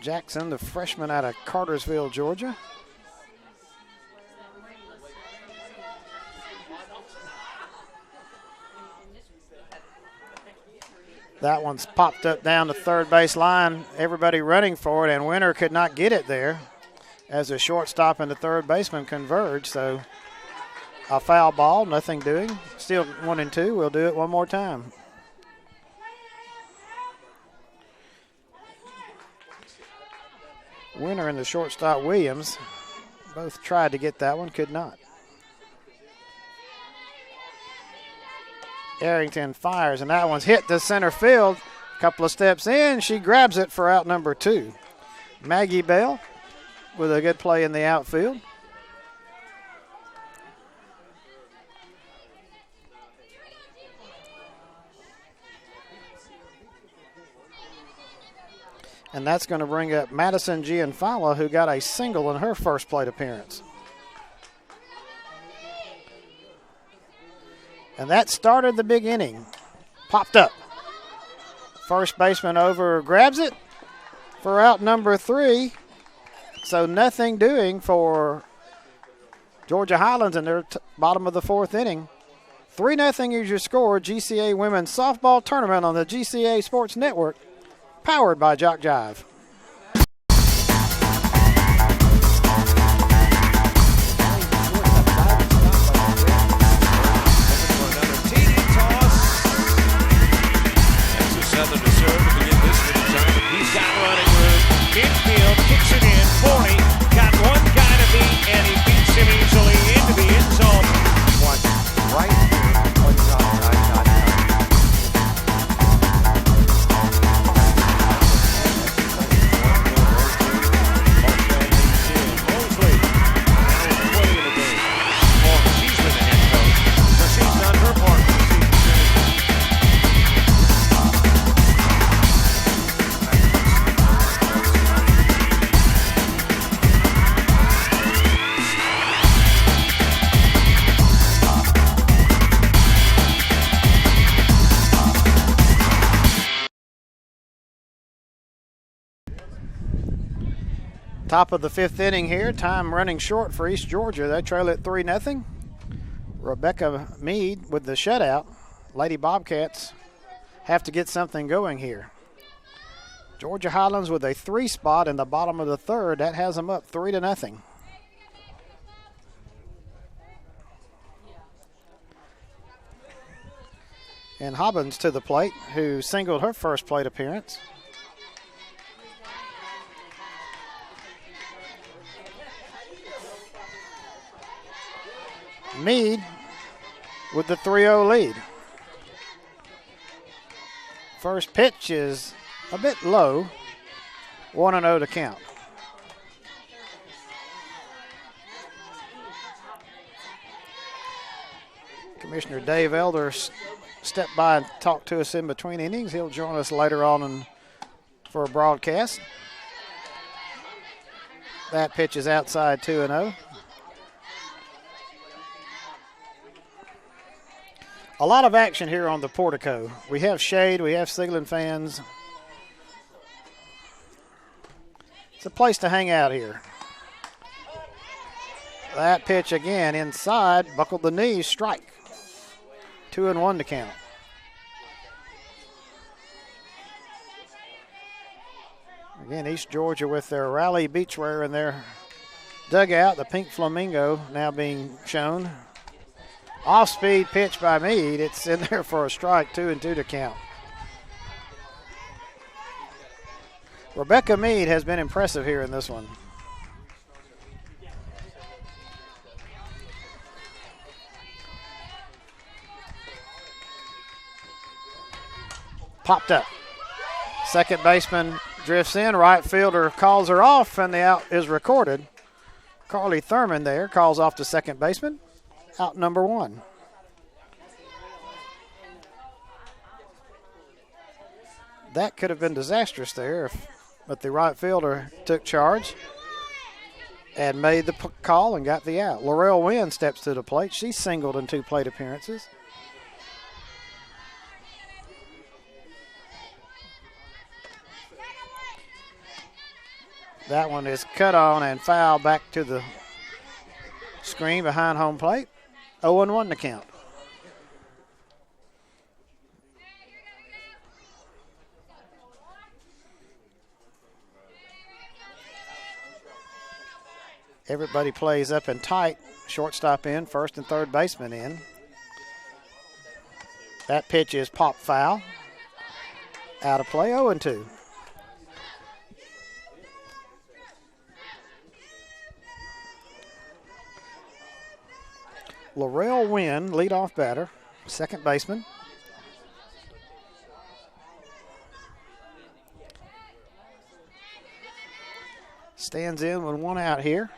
Speaker 1: Jackson, the freshman out of Cartersville, Georgia. That one's popped up down the third base line. Everybody running for it, and Winter could not get it there as the shortstop and the third baseman converge. So a foul ball, nothing doing. Still 1-2. We'll do it one more time. Winter and the shortstop Williams both tried to get that one, could not. Arrington fires, and that one's hit to center field. A couple of steps in, she grabs it for out number 2. Maggie Bell with a good play in the outfield. And that's going to bring up Madison Gianfala, who got a single in her first plate appearance. And that started the big inning. Popped up. First baseman over, grabs it for out number 3. So nothing doing for Georgia Highlands in their bottom of the fourth inning. 3-0 is your score. GCA Women's Softball Tournament on the GCA Sports Network, powered by Jock Jive.
Speaker 2: Southern to serve to begin this return. He's got running room. Infield, kicks it in. 40. Got one guy to beat, and he beats him easily into the end zone.
Speaker 3: Watch right here on GCAA.com.
Speaker 2: Mosley, now in the play of the game. She's been the head coach, so she's done her part for the season.
Speaker 1: Top of the 5th inning here. Time running short for East Georgia. They trail at 3-0. Rebecca Mead with the shutout. Lady Bobcats have to get something going here. Georgia Highlands with a 3 spot in the bottom of the 3rd. That has them up 3-0. And Hobbins to the plate, who singled her first plate appearance. Mead with the 3-0 lead. First pitch is a bit low. 1-0 to count. Commissioner Dave Elder stepped by and talked to us in between innings. He'll join us later on for a broadcast. That pitch is outside 2-0. A lot of action here on the portico. We have shade, we have Siglin fans. It's a place to hang out here. That pitch again inside, buckled the knees, strike. 2-1 to count. Again, East Georgia with their Raleigh beachwear in their dugout. The pink flamingo now being shown. Off-speed pitch by Mead. It's in there for a strike, 2-2 to count. Rebecca Mead has been impressive here in this one. Popped up. Second baseman drifts in. Right fielder calls her off, and the out is recorded. Carly Thurman there calls off the second baseman. Out number 1. That could have been disastrous there, but the right fielder took charge and made the call and got the out. Laurel Wynn steps to the plate. She singled in 2 plate appearances. That one is cut on and foul back to the screen behind home plate. 0-1 to count. Everybody plays up and tight. Shortstop in, first and third baseman in. That pitch is pop foul. Out of play, 0-2. Laurel Wynn, leadoff batter, second baseman. Stands in with 1 out here.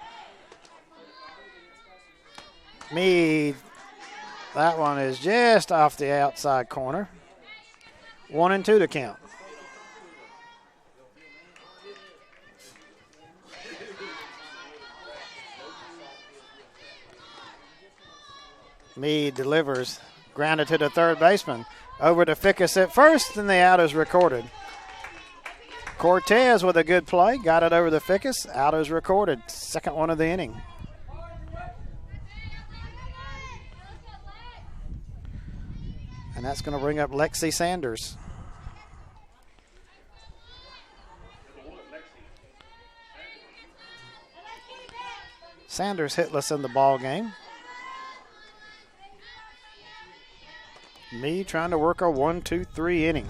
Speaker 1: Mead, that one is just off the outside corner. 1-2 to count. Mead delivers, grounded to the third baseman. Over to Fickus at first, and the out is recorded. Cortez with a good play, got it over the Fickus. Out is recorded, second one of the inning. And that's going to bring up Lexi Sanders. Sanders hitless in the ball game. Me trying to work a 1-2-3 inning.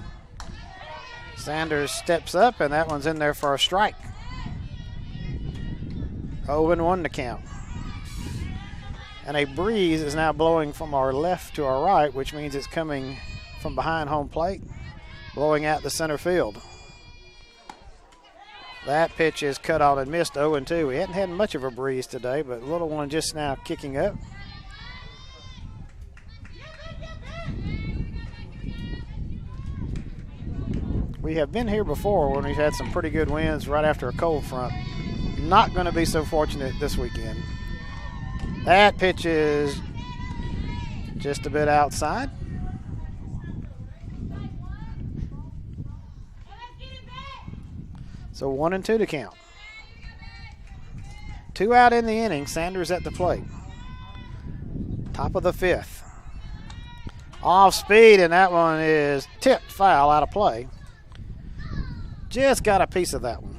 Speaker 1: Sanders steps up, and that one's in there for a strike. 0-1 to count. And a breeze is now blowing from our left to our right, which means it's coming from behind home plate, blowing out the center field. That pitch is cut out and missed, 0-2. We hadn't had much of a breeze today, but little one just now kicking up. We have been here before when we've had some pretty good winds right after a cold front. Not going to be so fortunate this weekend. That pitch is just a bit outside. So 1-2 to count. 2 out in the inning. Sanders at the plate. Top of the 5th. Off speed, and that one is tipped foul out of play. Just got a piece of that one.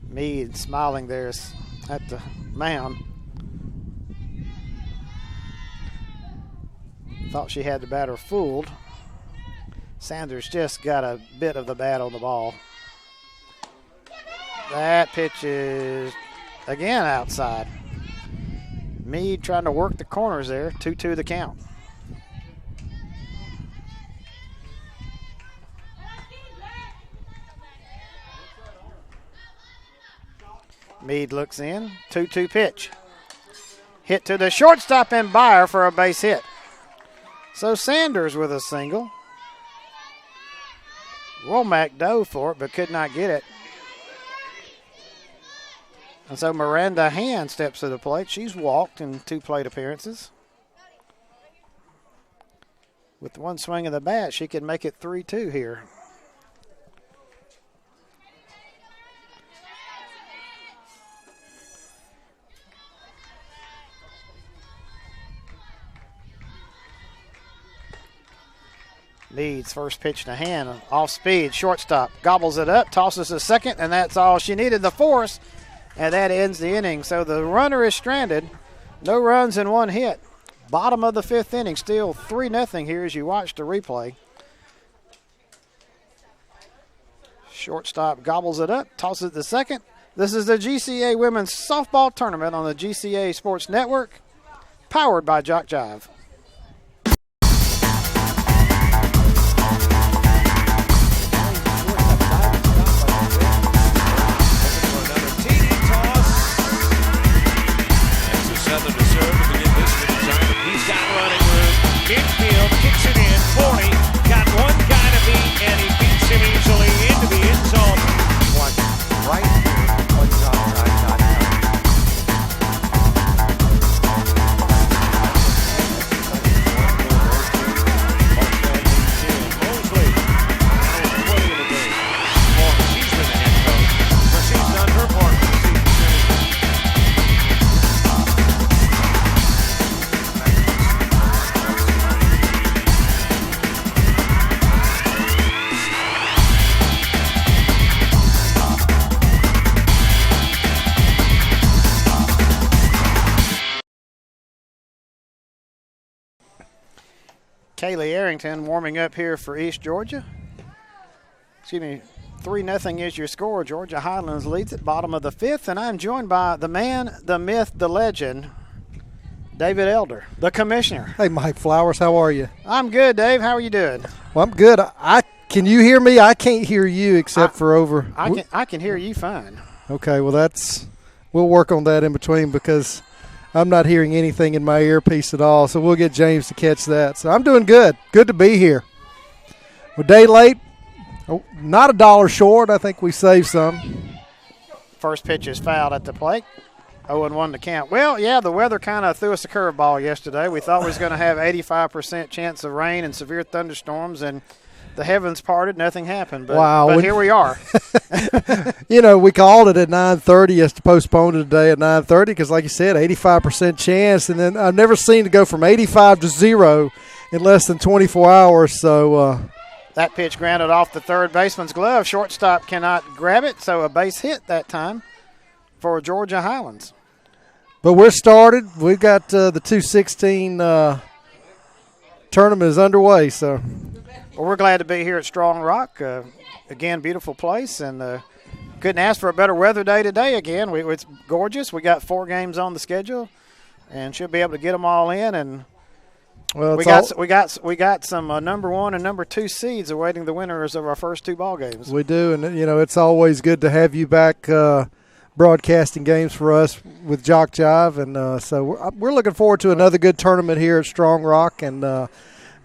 Speaker 1: Meade smiling there at the mound. Thought she had the batter fooled. Sanders just got a bit of the bat on the ball. That pitch is again outside. Meade trying to work the corners there. 2-2 the count. Meade looks in. 2-2 pitch. Hit to the shortstop and Byer for a base hit. So Sanders with a single. Womack dove for it but could not get it. And so Miranda Hand steps to the plate. She's walked in 2 plate appearances. With one swing of the bat, she could make it 3-2 here. Leads first pitch to Hand, off speed, shortstop, gobbles it up, tosses to second, and that's all she needed, the force, and that ends the inning. So the runner is stranded, no runs and 1 hit. Bottom of the 5th inning, still 3-0 here as you watch the replay. Shortstop gobbles it up, tosses it to second. This is the GCAA Women's Softball Tournament on the GCAA Sports Network, powered by Jock Jive.
Speaker 2: Infield kicks it in. 40. Got one guy to beat, and he beats him easily into the end zone.
Speaker 3: Watch right here on jockjive.com.
Speaker 2: Mosley. Now with 20 in the game. She's been the head coach. But she's done her part for the season.
Speaker 1: Kaylee Arrington warming up here for East Georgia. 3-0 is your score. Georgia Highlands leads at bottom of the 5th, and I'm joined by the man, the myth, the legend, David Elder, the commissioner.
Speaker 4: Hey, Mike Flowers, how are you?
Speaker 1: I'm good, Dave. How are you doing?
Speaker 4: Well, I'm good. Can you hear me? I can't hear you except for over.
Speaker 1: I can hear you fine.
Speaker 4: Okay, well, we'll work on that in between because I'm not hearing anything in my earpiece at all, so we'll get James to catch that. So I'm doing good. Good to be here. We're a day late. Oh, not $1 short. I think we saved some.
Speaker 1: First pitch is fouled at the plate. 0-1 to count. Well, yeah, the weather kind of threw us a curveball yesterday. We thought we was going to have 85% chance of rain and severe thunderstorms, and the heavens parted. Nothing happened. But,
Speaker 4: wow.
Speaker 1: But here we are.
Speaker 4: We called it at 9:30 as to postpone it today at 9:30 because, like you said, 85% chance. And then I've never seen it go from 85 to 0 in less than 24 hours. So
Speaker 1: that pitch grounded off the third baseman's glove. Shortstop cannot grab it, so a base hit that time for Georgia Highlands.
Speaker 4: But we're started. We've got the 216 tournament is underway. So,
Speaker 1: well, we're glad to be here at Strong Rock. Again, beautiful place, and couldn't ask for a better weather day today. Again, it's gorgeous. We got 4 games on the schedule, and should be able to get them all in. And
Speaker 4: well,
Speaker 1: we got some number 1 and number 2 seeds awaiting the winners of our first 2 ball games.
Speaker 4: We do, and it's always good to have you back. Broadcasting games for us with Jock Jive, and so we're looking forward to another good tournament here at Strong Rock, and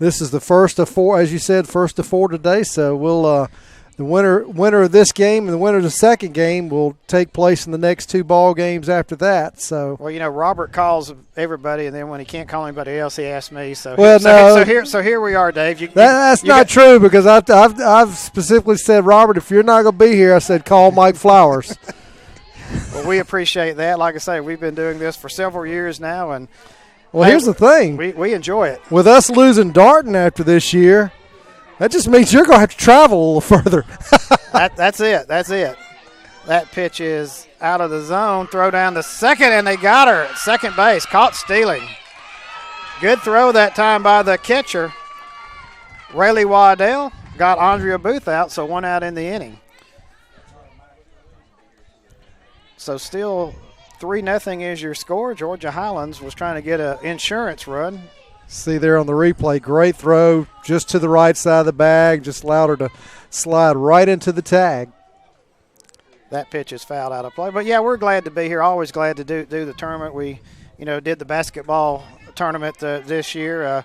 Speaker 4: this is the first of 4, as you said, first of 4 today. So we'll the winner of this game and the winner of the second game will take place in the next 2 ball games after that. So
Speaker 1: well, Robert calls everybody, and then when he can't call anybody else, he asks me. So here we are, Dave.
Speaker 4: That's not true because I've specifically said, Robert, if you're not going to be here, I said call Mike Flowers.
Speaker 1: Well, we appreciate that. Like I say, we've been doing this for several years now, and
Speaker 4: here's the thing:
Speaker 1: we enjoy it.
Speaker 4: With us losing Darton after this year, that just means you're going to have to travel a little further.
Speaker 1: That's it. That pitch is out of the zone. Throw down to second, and they got her at second base. Caught stealing. Good throw that time by the catcher. Rayleigh Waddell got Andrea Booth out, so 1 out in the inning. So still 3-0 is your score. Georgia Highlands was trying to get an insurance run.
Speaker 4: See there on the replay, great throw just to the right side of the bag, just allowed her to slide right into the tag.
Speaker 1: That pitch is fouled out of play. But, yeah, we're glad to be here. Always glad to do the tournament. We, did the basketball tournament this year,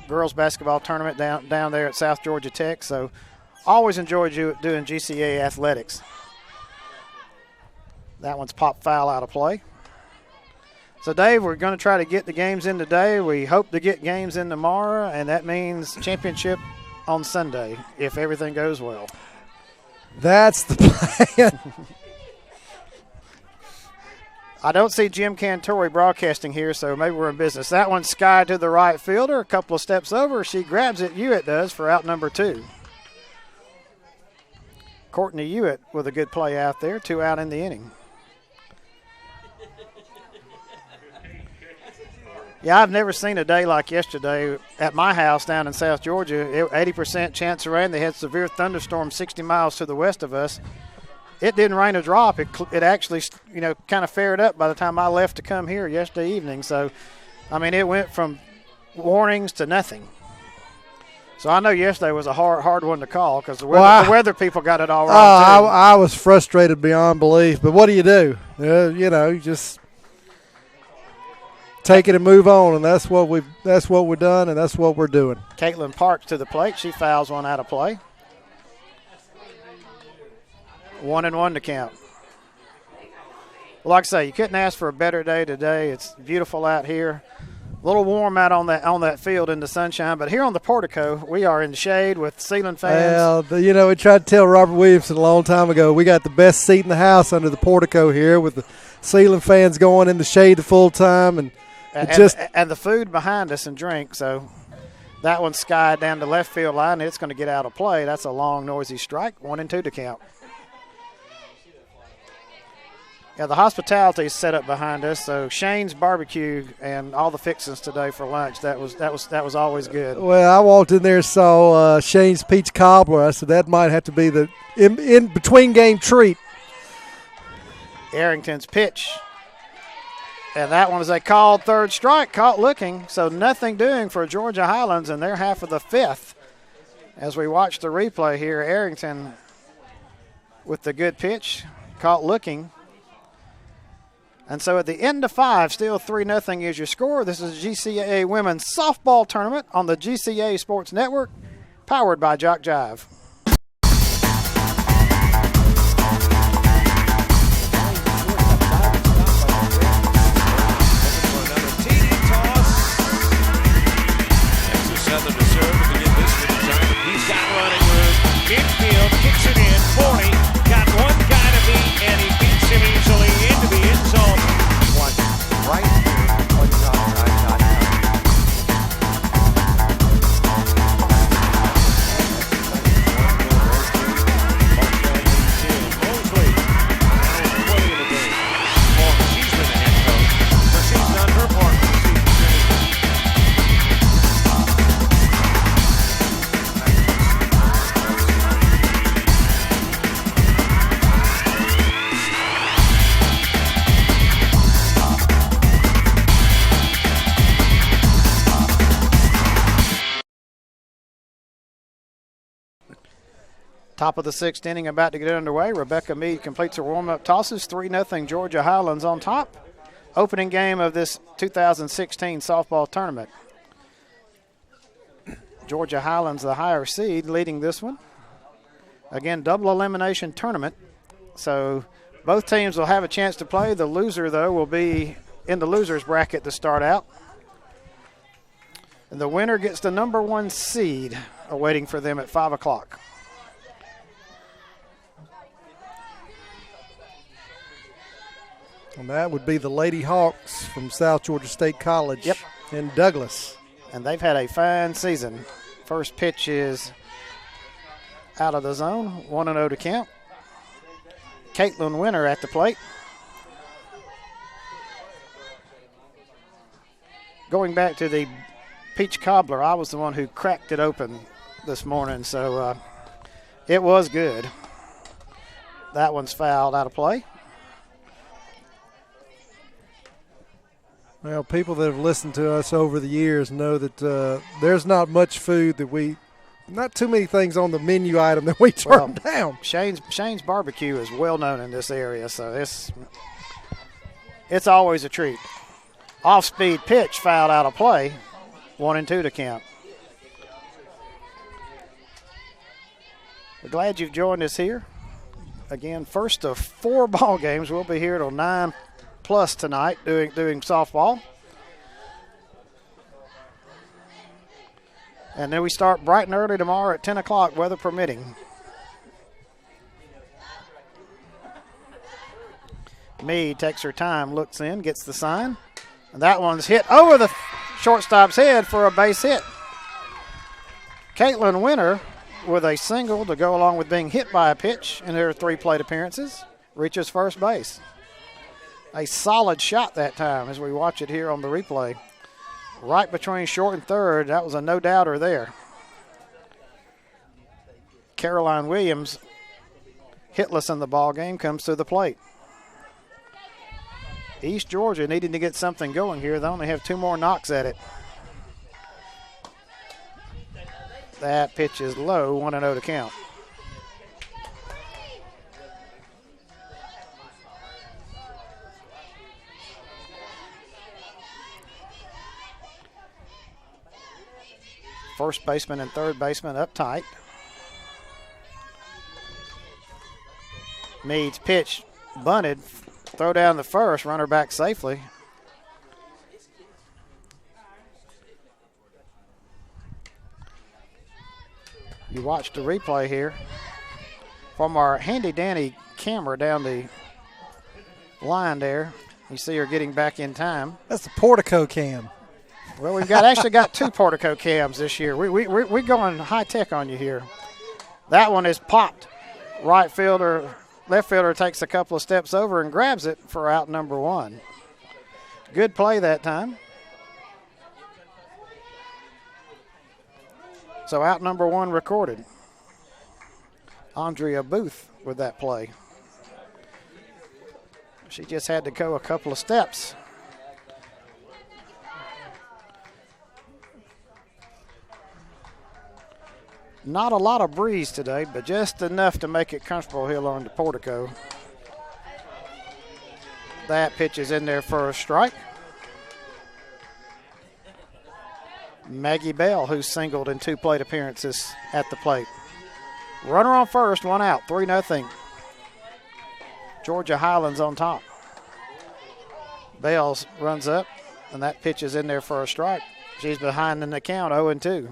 Speaker 1: girls basketball tournament down there at South Georgia Tech. So always enjoyed doing GCAA athletics. That one's popped foul out of play. So, Dave, we're going to try to get the games in today. We hope to get games in tomorrow, and that means championship on Sunday if everything goes well.
Speaker 4: That's the plan.
Speaker 1: I don't see Jim Cantori broadcasting here, so maybe we're in business. That one's skied to the right fielder, a couple of steps over. She grabs it. Hewitt does for out number 2. Courtney Hewitt with a good play out there, 2 out in the inning. Yeah, I've never seen a day like yesterday at my house down in South Georgia. 80% chance of rain. They had severe thunderstorms 60 miles to the west of us. It didn't rain a drop. It actually, kind of fared up by the time I left to come here yesterday evening. So, it went from warnings to nothing. So I know yesterday was a hard one to call because the weather people got it all wrong too.
Speaker 4: I was frustrated beyond belief. But what do? You just take it and move on, and that's what we've done, and that's what we're doing.
Speaker 1: Caitlin Parks to the plate. She fouls one out of play. 1-1 to count. Well, like I say, you couldn't ask for a better day today. It's beautiful out here. A little warm out on that field in the sunshine, but here on the portico, we are in the shade with ceiling fans.
Speaker 4: Well, we tried to tell Robert Williamson a long time ago, we got the best seat in the house under the portico here with the ceiling fans going in the shade the full time, and the food behind us and drink. So that one's skied down the left field line. It's going to get out of play. That's a long, noisy strike. 1-2 to count. Yeah, the hospitality is set up behind us. So Shane's barbecue and all the fixings today for lunch. That was always good. Well, I walked in there and saw Shane's peach cobbler. I said that might have to be the in between game treat.
Speaker 1: Arrington's pitch, and that one is a called third strike. Caught looking, so nothing doing for Georgia Highlands in their half of the 5th. As we watch the replay here, Arrington with the good pitch, caught looking. And so at the end of 5, still 3-0 is your score. This is GCAA Women's Softball Tournament on the GCAA Sports Network, powered by Jock Jive.
Speaker 2: Southern to serve to begin this one. He's got running room. Infield, kicks it in. 40. Got one guy to beat, and he beats him easily into the end zone.
Speaker 3: One right here on your outside.
Speaker 2: Mosley, now 20 in the game. She's been the head coach. So she's done her part for the season.
Speaker 1: Top of the sixth inning, about to get underway. Rebecca Meade completes her warm-up tosses. 3-0 Georgia Highlands on top. Opening game of this 2016 softball tournament. Georgia Highlands, the higher seed, leading this one. Again, double elimination tournament. So both teams will have a chance to play. The loser, though, will be in the loser's bracket to start out. And the winner gets the number 1 seed awaiting for them at 5 o'clock.
Speaker 4: And that would be the Lady Hawks from South Georgia State College in Douglas.
Speaker 1: And they've had a fine season. First pitch is out of the zone, 1-0 to count. Caitlin Winter at the plate. Going back to the peach cobbler, I was the one who cracked it open this morning, so it was good. That one's fouled out of play.
Speaker 4: Well, people that have listened to us over the years know that there's not much food that not too many things on the menu item that we turn down.
Speaker 1: Shane's Barbecue is well known in this area, so it's always a treat. Off-speed pitch fouled out of play, 1-2 to count. We're glad you've joined us here. Again, first of 4 ball games. We'll be here till 9 plus tonight doing softball. And then we start bright and early tomorrow at 10 o'clock, weather permitting. Meade takes her time, looks in, gets the sign. And that one's hit over the shortstop's head for a base hit. Caitlin Winter, with a single to go along with being hit by a pitch in her 3 plate appearances, reaches first base. A solid shot that time as we watch it here on the replay. Right between short and third. That was a no-doubter there. Caroline Williams, hitless in the ball game, comes to the plate. East Georgia needing to get something going here. They only have 2 more knocks at it. That pitch is low, 1-0 to count. First baseman and third baseman up tight. Meade's pitch bunted. Throw down the first, runner back safely. You watch the replay here from our handy dandy camera down the line there. You see her getting back in time.
Speaker 4: That's the Portico cam.
Speaker 1: Well, we've actually got 2 Portico cams this year. We're going high tech on you here. That one is popped. Left fielder takes a couple of steps over and grabs it for out number 1. Good play that time. So out number 1 recorded. Andrea Booth with that play. She just had to go a couple of steps. Not a lot of breeze today, but just enough to make it comfortable here on the Portico. That pitch is in there for a strike. Maggie Bell, who's singled in 2 plate appearances at the plate. Runner on first, 1 out, 3-0. Georgia Highlands on top. Bells runs up, and that pitch is in there for a strike. She's behind in the count, 0-2.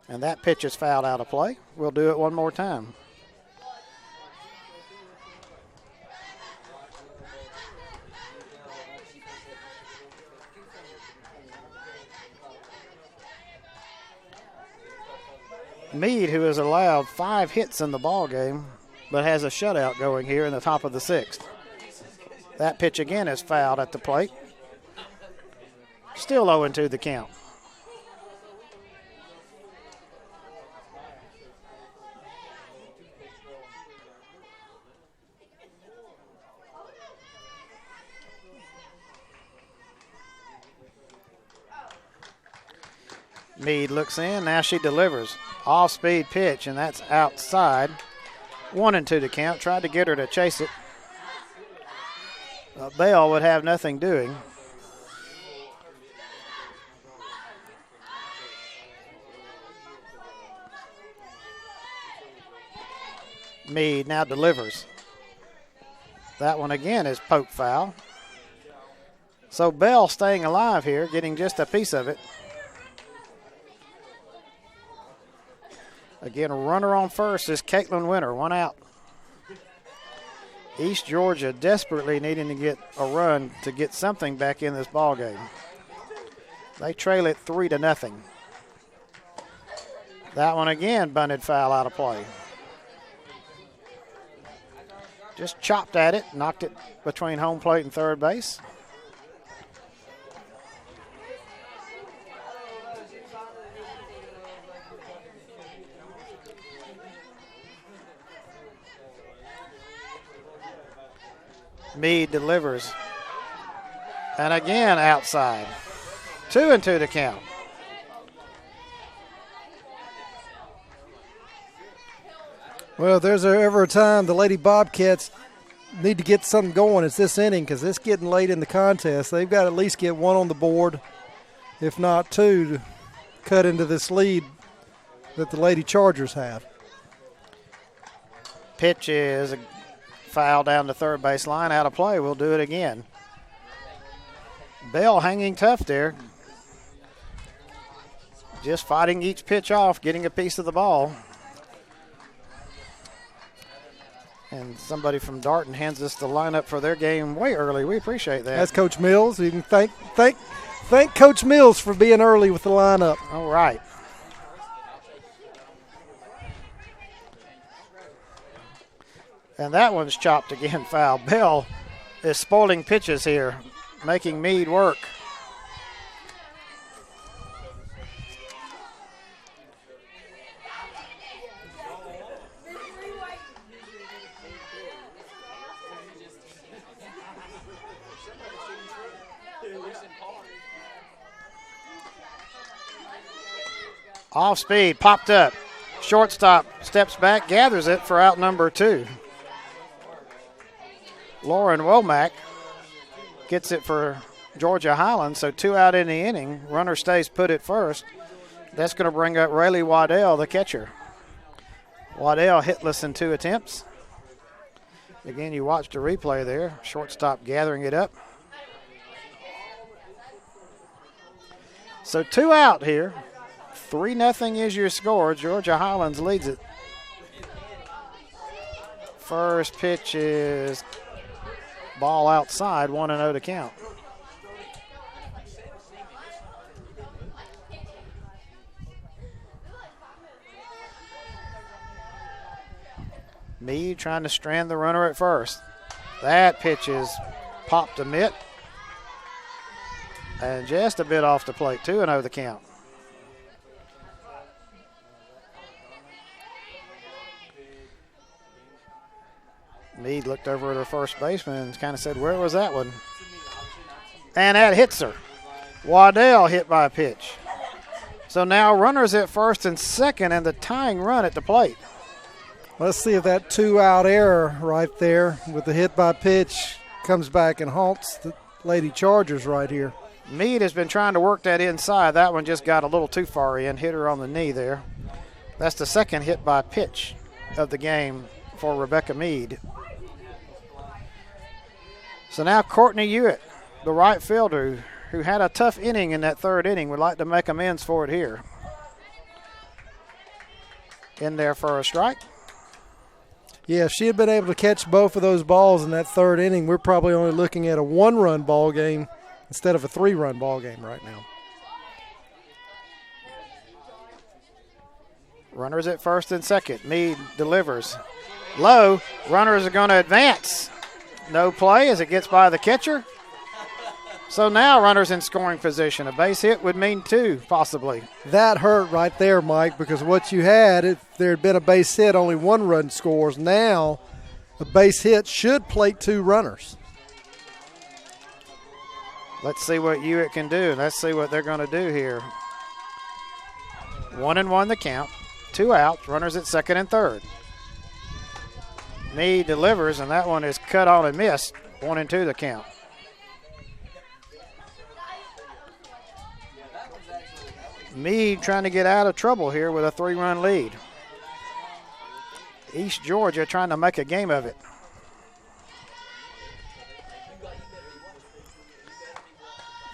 Speaker 1: And that pitch is fouled out of play. We'll do it one more time. Meade, who has allowed 5 hits in the ball game, but has a shutout going here in the top of the 6th. That pitch again is fouled at the plate. Still 0-2 the count. Meade looks in. Now she delivers. Off-speed pitch, and that's outside. 1-2 to count. Tried to get her to chase it. Bell would have nothing doing. Meade now delivers. That one again is poke foul. So Bell staying alive here, getting just a piece of it. Again, a runner on first is Caitlin Winter, 1 out. East Georgia desperately needing to get a run to get something back in this ball game. They trail it 3-0. That one again, bunted foul out of play. Just chopped at it, knocked it between home plate and third base. Meade delivers. And again outside. 2-2 to count.
Speaker 4: Well, if there's ever a time the Lady Bobcats need to get something going, it's this inning because it's getting late in the contest. They've got to at least get 1 on the board, if not 2, to cut into this lead that the Lady Chargers have.
Speaker 1: Pitch is a foul down the third base line, out of play. We'll do it again. Bell hanging tough there. Just fighting each pitch off, getting a piece of the ball. And somebody from Darton hands us the lineup for their game way early. We appreciate that.
Speaker 4: That's Coach Mills. You can thank Coach Mills for being early with the lineup.
Speaker 1: All right. And that one's chopped again, foul. Bell is spoiling pitches here, making Meade work. Off speed, popped up. Shortstop steps back, gathers it for out number 2. Lauren Womack gets it for Georgia Highlands, so 2 out in the inning. Runner stays put at first. That's going to bring up Rayleigh Waddell, the catcher. Waddell hitless in 2 attempts. Again, you watched the replay there. Shortstop gathering it up. So 2 out here. 3-0 is your score. Georgia Highlands leads it. First pitch is ball outside, 1-0 to count. Meade trying to strand the runner at first. That pitch is popped a mitt. And just a bit off the plate, 2-0 the count. Meade looked over at her first baseman and kind of said, where was that one? And that hits her. Waddell hit by a pitch. So now runners at first and second and the tying run at the plate.
Speaker 4: Let's see if that 2-out error right there with the hit by pitch comes back and haunts the Lady Chargers right here.
Speaker 1: Meade has been trying to work that inside. That one just got a little too far in, hit her on the knee there. That's the second hit by pitch of the game for Rebecca Meade. So now Courtney Hewitt, the right fielder, who had a tough inning in that third inning, would like to make amends for it here. In there for a strike.
Speaker 4: Yeah, if she had been able to catch both of those balls in that third inning, we're probably only looking at a 1-run ball game instead of a 3-run ball game right now.
Speaker 1: Runners at first and second. Meade delivers. Low. Runners are going to advance. No play as it gets by the catcher. So now runners in scoring position. A base hit would mean 2, possibly.
Speaker 4: That hurt right there, Mike, because what you had, if there had been a base hit, only 1 run scores. Now a base hit should plate 2 runners.
Speaker 1: Let's see what Hewitt can do. Let's see what they're going to do here. 1-1 the count. 2 outs. Runners at second and third. Meade delivers, and that one is cut on and missed. 1-2 the count. Meade trying to get out of trouble here with a 3-run lead. East Georgia trying to make a game of it.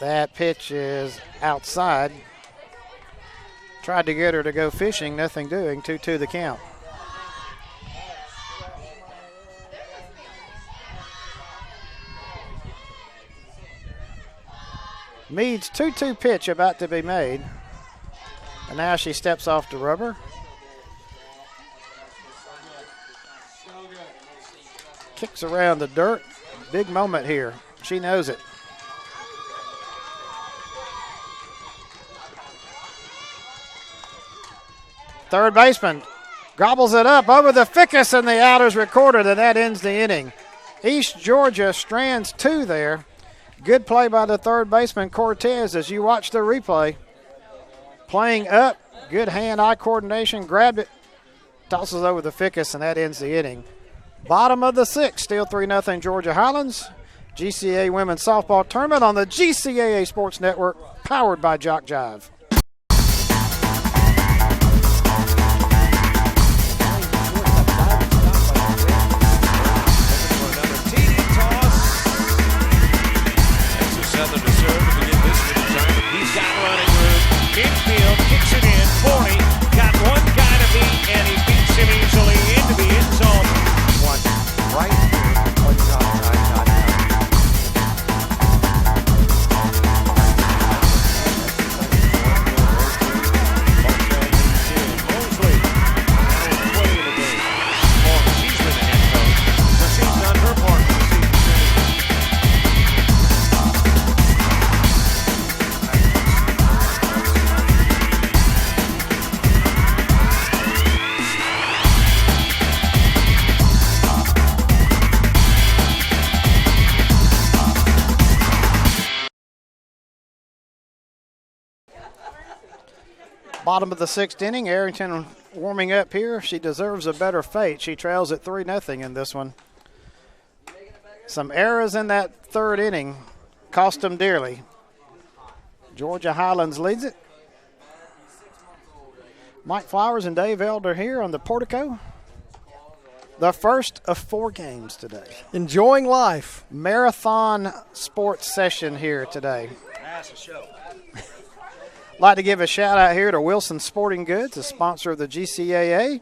Speaker 1: That pitch is outside. Tried to get her to go fishing, nothing doing. 2-2 the count. Meade's 2-2 pitch about to be made. And now she steps off the rubber. Kicks around the dirt. Big moment here. She knows it. Third baseman gobbles it up over the ficus, and the out is recorded, and that ends the inning. East Georgia strands 2 there. Good play by the third baseman, Cortez, as you watch the replay. Playing up, good hand-eye coordination, grabbed it, tosses over the ficus, and that ends the inning. Bottom of the 6th, still 3-0 Georgia Highlands. GCAA Women's Softball Tournament on the GCAA Sports Network, powered by Jock Jive.
Speaker 2: Southern to serve to begin this return. He's got running room. Infield kicks it in. 40. Got one guy to beat, and he beats him easily into the end zone.
Speaker 3: One right here on JockJive.com.
Speaker 2: Mosley. Play in the game. She's been the head coach, so she's done her part for the season.
Speaker 1: Bottom of the 6th inning, Arrington warming up here. She deserves a better fate. She trails at 3-0 in this one. Some errors in that third inning cost them dearly. Georgia Highlands leads it. Mike Flowers and Dave Elder here on the portico. The first of 4 games today.
Speaker 4: Enjoying life.
Speaker 1: Marathon sports session here today.
Speaker 2: That's a show.
Speaker 1: Like to give a shout out here to Wilson Sporting Goods, a sponsor of the GCAA,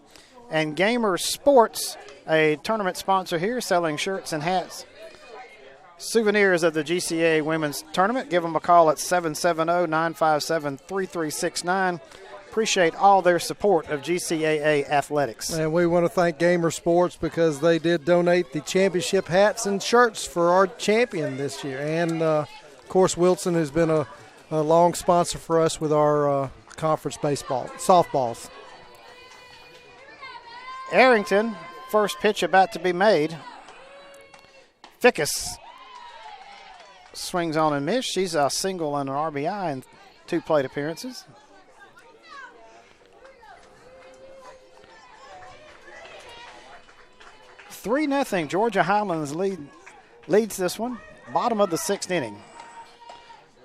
Speaker 1: and Gamer Sports, a tournament sponsor here, selling shirts and hats. Souvenirs of the GCAA Women's Tournament. Give them a call at 770-957-3369. Appreciate all their support of GCAA athletics.
Speaker 4: And we want to thank Gamer Sports because they did donate the championship hats and shirts for our champion this year. And, of course, Wilson has been a long sponsor for us with our conference softballs.
Speaker 1: Arrington, first pitch about to be made. Fickus swings on and miss. She's a single and an RBI in 2 plate appearances. Three 3-0 Georgia Highlands leads this one. Bottom of the 6th inning.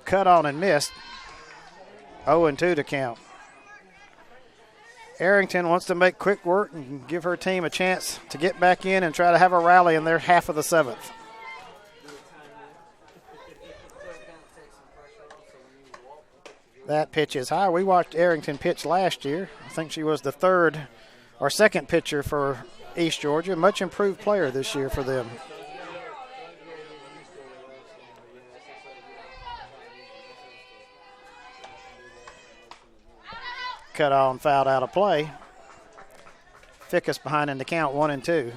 Speaker 1: Cut on and missed. 0-2 to count. Arrington wants to make quick work and give her team a chance to get back in and try to have a rally in their half of the 7th. That pitch is high. We watched Arrington pitch last year. I think she was the third or second pitcher for East Georgia. Much improved player this year for them. Cut on, fouled out of play. Fickus behind in the count 1-2.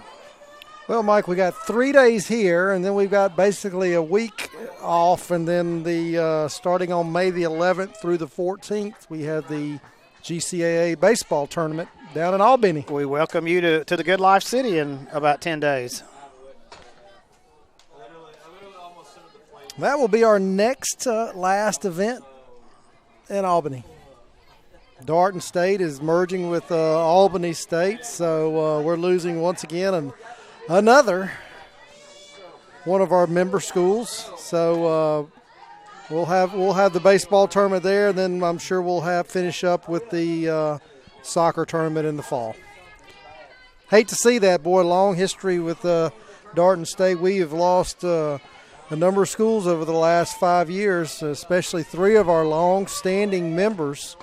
Speaker 4: Well, Mike, we got 3 days here, and then we've got basically a week off, and then the starting on May the 11th through the 14th, we have the GCAA baseball tournament down in Albany.
Speaker 1: We welcome you to the Good Life City in about 10 days.
Speaker 4: That will be our next last event in Albany. Darton State is merging with Albany State, so we're losing once again and another one of our member schools. So we'll have the baseball tournament there, and then I'm sure we'll finish up with the soccer tournament in the fall. Hate to see that, boy. Long history with Darton State. We have lost a number of schools over the last 5 years, especially 3 of our long-standing members.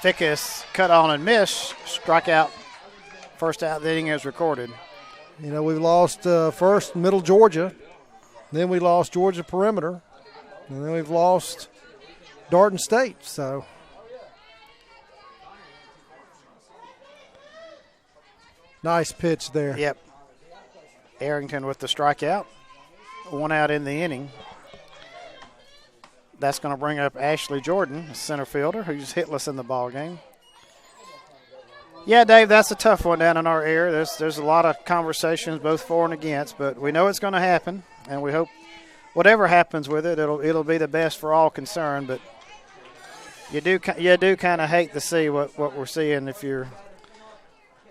Speaker 1: Fickus cut on and miss. Strikeout. First out of the inning is recorded.
Speaker 4: You know, we've lost first Middle Georgia. Then we lost Georgia Perimeter. And then we've lost Darton State. So nice pitch there.
Speaker 1: Yep. Arrington with the strikeout. 1 out in the inning. That's going to bring up Ashley Jordan, a center fielder, who's hitless in the ball game. Yeah, Dave, that's a tough one down in our area. There's a lot of conversations, both for and against, but we know it's going to happen, and we hope whatever happens with it, it'll be the best for all concerned. But you do kind of hate to see what we're seeing if you're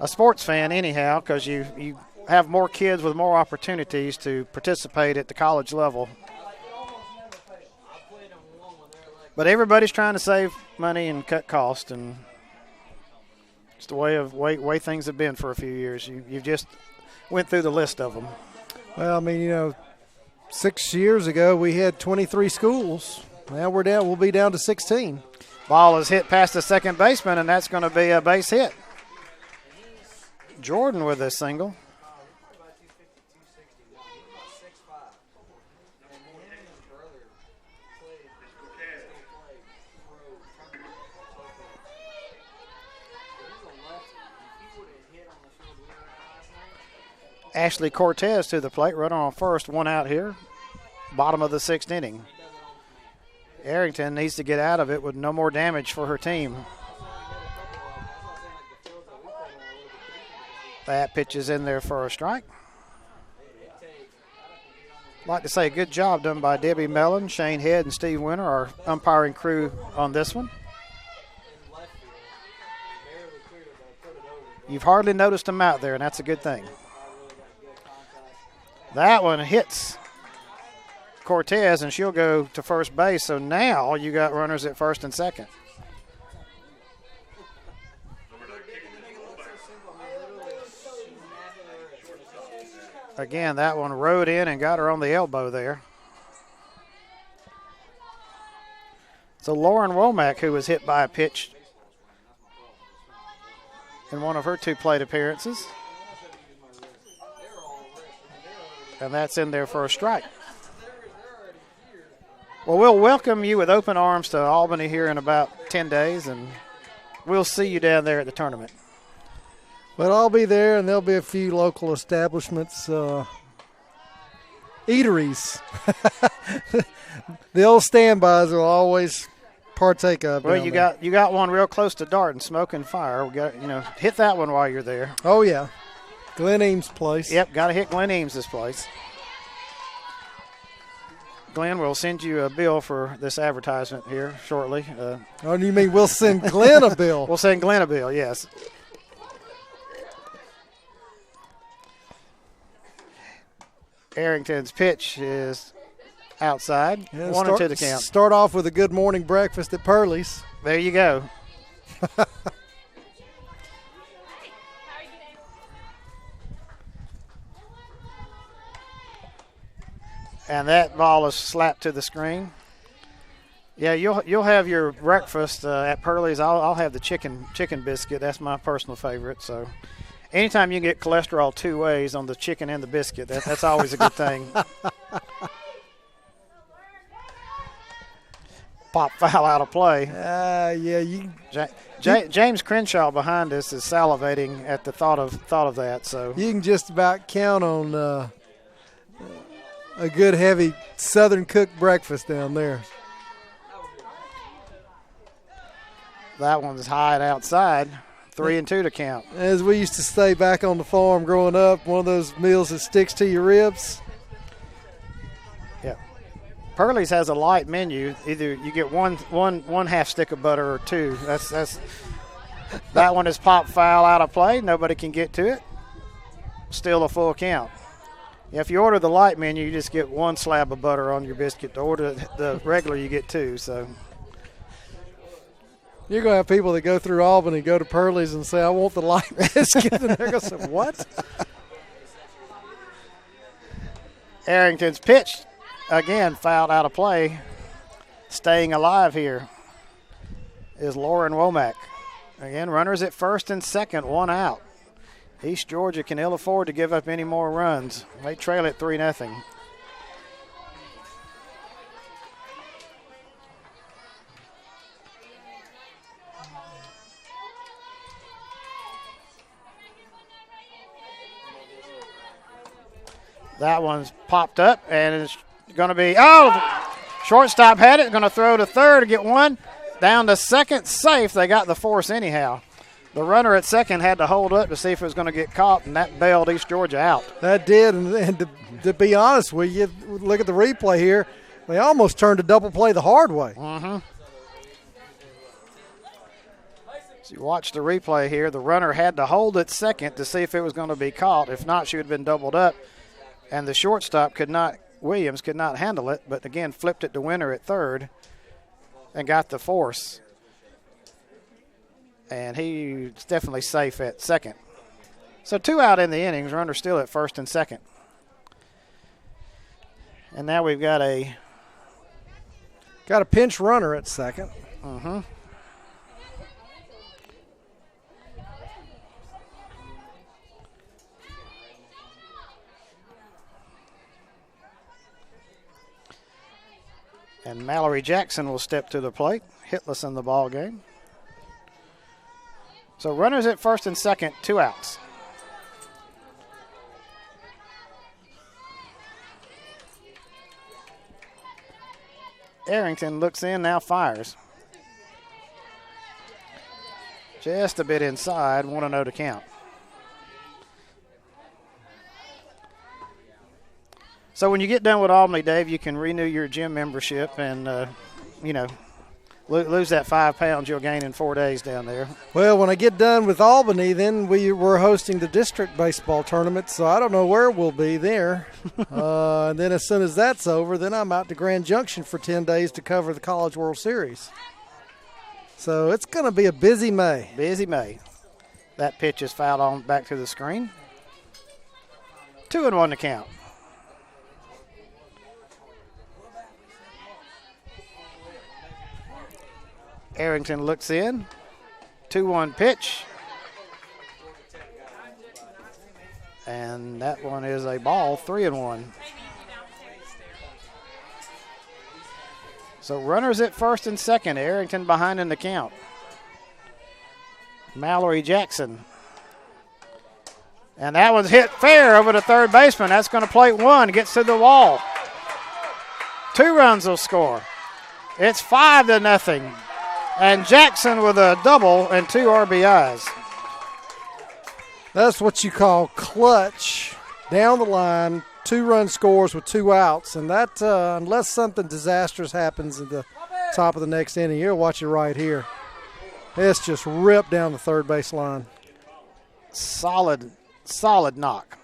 Speaker 1: a sports fan, anyhow, because you have more kids with more opportunities to participate at the college level. But everybody's trying to save money and cut costs, and it's the way things have been for a few years. You just went through the list of them.
Speaker 4: Well, I mean, you know, 6 years ago we had 23 schools. Now we'll be down to 16.
Speaker 1: Ball is hit past the second baseman, and that's going to be a base hit. Jordan with a single. Ashley Cortez to the plate, runner on first, 1 out here. Bottom of the 6th inning. Arrington needs to get out of it with no more damage for her team. That pitch is in there for a strike. I'd like to say good job done by Debbie Mellon, Shane Head, and Steve Winter, our umpiring crew on this one. You've hardly noticed them out there, and that's a good thing. That one hits Cortez, and she'll go to first base. So now you got runners at first and second. Again, that one rode in and got her on the elbow there. So Lauren Womack, who was hit by a pitch in one of her 2 plate appearances. And that's in there for a strike. Well, we'll welcome you with open arms to Albany here in about 10 days, and we'll see you down there at the tournament.
Speaker 4: Well, I'll be there, and there'll be a few local establishments, eateries. The old standbys will always partake of.
Speaker 1: Well, you got one real close to Darton, Smoking Fire. We got hit that one while you're there.
Speaker 4: Oh yeah. Glenn Eames' place.
Speaker 1: Yep, got to hit Glenn Eames' place. Glenn, we'll send you a bill for this advertisement here shortly.
Speaker 4: Oh, you mean we'll send Glenn a bill?
Speaker 1: We'll send Glenn a bill, yes. Arrington's pitch is outside.
Speaker 4: Yeah,
Speaker 1: 1-2 to count.
Speaker 4: Start off with a good morning breakfast at Pearlie's.
Speaker 1: There you go. And that ball is slapped to the screen. Yeah, you'll have your breakfast at Pearlie's. I'll have the chicken biscuit. That's my personal favorite. So anytime you can get cholesterol two ways on the chicken and the biscuit, that's always a good thing. Pop foul out of play. James Crenshaw behind us is salivating at the thought of that. So
Speaker 4: you can just about count on a good heavy Southern cooked breakfast down there.
Speaker 1: That one's high and outside. 3-2 to count.
Speaker 4: As we used to say back on the farm growing up, one of those meals that sticks to your ribs.
Speaker 1: Yeah. Pearlie's has a light menu. Either you get one half stick of butter or two. That's that one is pop foul out of play. Nobody can get to it. Still a full count. Yeah, if you order the light menu, you just get one slab of butter on your biscuit. To order the regular, you get two. So
Speaker 4: you're going to have people that go through Albany, go to Pearlie's and say, I want the light biscuit. And they're going to say, what?
Speaker 1: Arrington's pitch, again, fouled out of play. Staying alive here is Lauren Womack. Again, runners at first and second, one out. East Georgia can ill afford to give up any more runs. They trail at 3-0. That one's popped up, and it's going to be, shortstop had it, going to throw to third to get one. Down to second, safe. They got the force anyhow. The runner at second had to hold up to see if it was going to get caught, and that bailed East Georgia out.
Speaker 4: That did, and to be honest with you, look at the replay here. They almost turned a double play the hard way.
Speaker 1: Mm-hmm. So you watch the replay here. The runner had to hold at second to see if it was going to be caught. If not, she would have been doubled up. And the shortstop Williams could not handle it, but again flipped it to winner at third and got the force. And he's definitely safe at second. So 2 out in the innings, runner still at first and second. And now we've got a
Speaker 4: pinch runner at second.
Speaker 1: Mm-hmm. And Mallory Jackson will step to the plate, hitless in the ball game. So runners at first and second, 2 outs. Arrington looks in, now fires. Just a bit inside, 1-0 to count. So when you get done with Albany, Dave, you can renew your gym membership and, lose that 5 pounds you'll gain in 4 days down there.
Speaker 4: Well, when I get done with Albany, then we're hosting the district baseball tournament, so I don't know where we'll be there. And then as soon as that's over, then I'm out to Grand Junction for 10 days to cover the College World Series. So it's going to be a busy May.
Speaker 1: Busy May. That pitch is fouled on back to the screen. 2-1 to count. Arrington looks in. 2-1 pitch. And that one is a ball, 3-1. So runners at first and second. Arrington behind in the count. Mallory Jackson. And that one's hit fair over to third baseman. That's going to plate one. Gets to the wall. 2 runs will score. It's 5-0. And Jackson with a double and 2 RBIs.
Speaker 4: That's what you call clutch. Down the line, 2-run scores with 2 outs. And that, unless something disastrous happens at the top of the next inning, you'll watch it right here. It's just ripped down the third base line.
Speaker 1: Solid knock.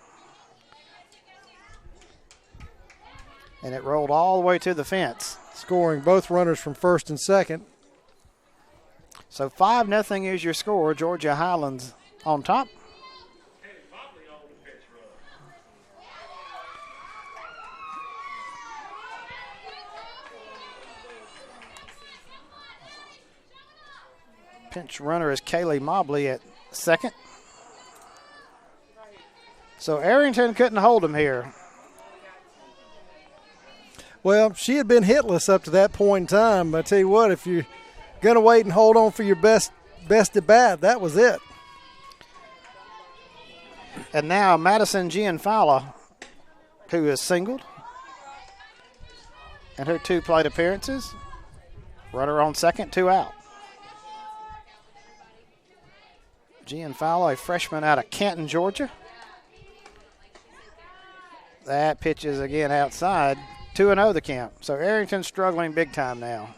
Speaker 1: And it rolled all the way to the fence.
Speaker 4: Scoring both runners from first and second.
Speaker 1: So 5-0 is your score. Georgia Highlands on top. Pinch runner is Kaylee Mobley at second. So Arrington couldn't hold him here.
Speaker 4: Well, she had been hitless up to that point in time. I tell you what, if you're going to wait and hold on for your best at bat, that was it.
Speaker 1: And now Madison Gianfala, who is singled. And her 2 plate appearances. Runner on second, 2 out. Gianfala, a freshman out of Canton, Georgia. That pitch is again outside. 2-0 the count. So Arrington's struggling big time now.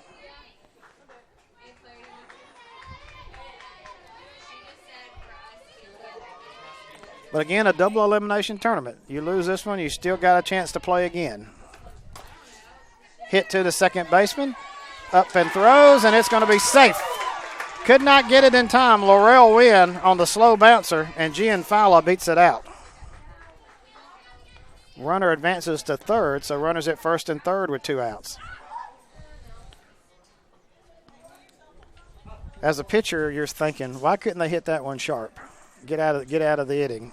Speaker 1: But again, a double elimination tournament. You lose this one, you still got a chance to play again. Hit to the second baseman. Up and throws, and it's going to be safe. Could not get it in time. Laurel Wynn on the slow bouncer, and Gianfala beats it out. Runner advances to third, so runners at first and third with 2 outs. As a pitcher, you're thinking, why couldn't they hit that one sharp? Get out of the inning.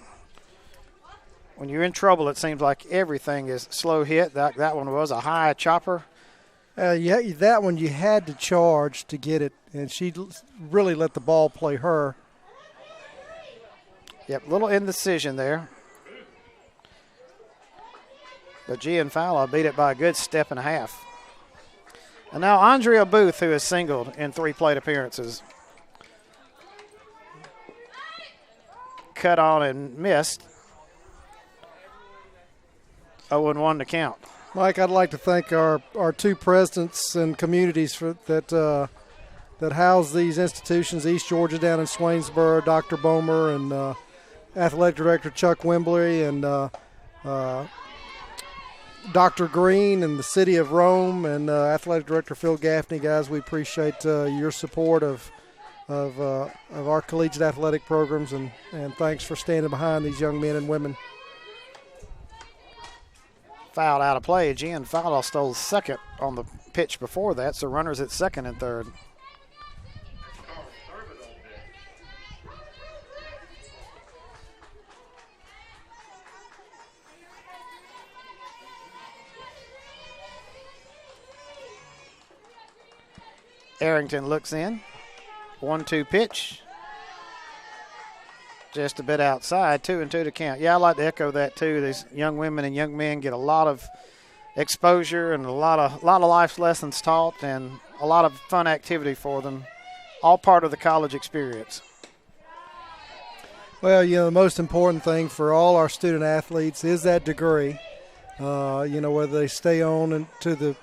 Speaker 1: When you're in trouble, it seems like everything is slow hit. That one was a high chopper.
Speaker 4: Yeah, that one you had to charge to get it, and she really let the ball play her.
Speaker 1: Yep, little indecision there. But Gianfala beat it by a good step and a half. And now Andrea Booth, who is singled in 3 plate appearances. Cut on and missed. 0-1 to count.
Speaker 4: Mike, I'd like to thank our 2 presidents and communities that house these institutions, East Georgia down in Swainsboro, Dr. Bomer, and Athletic Director Chuck Wembley, and Dr. Green and the City of Rome, and Athletic Director Phil Gaffney. Guys, we appreciate your support of our collegiate athletic programs, and thanks for standing behind these young men and women.
Speaker 1: Fouled out of play. Gianfala stole second on the pitch before that, so runners at second and third. Arrington looks in. 1-2 pitch. Just a bit outside. 2-2 to count. Yeah, I like to echo that too. These young women and young men get a lot of exposure and a lot of life lessons taught, and a lot of fun activity for them. All part of the college experience.
Speaker 4: Well, the most important thing for all our student athletes is that degree. Whether they stay on into the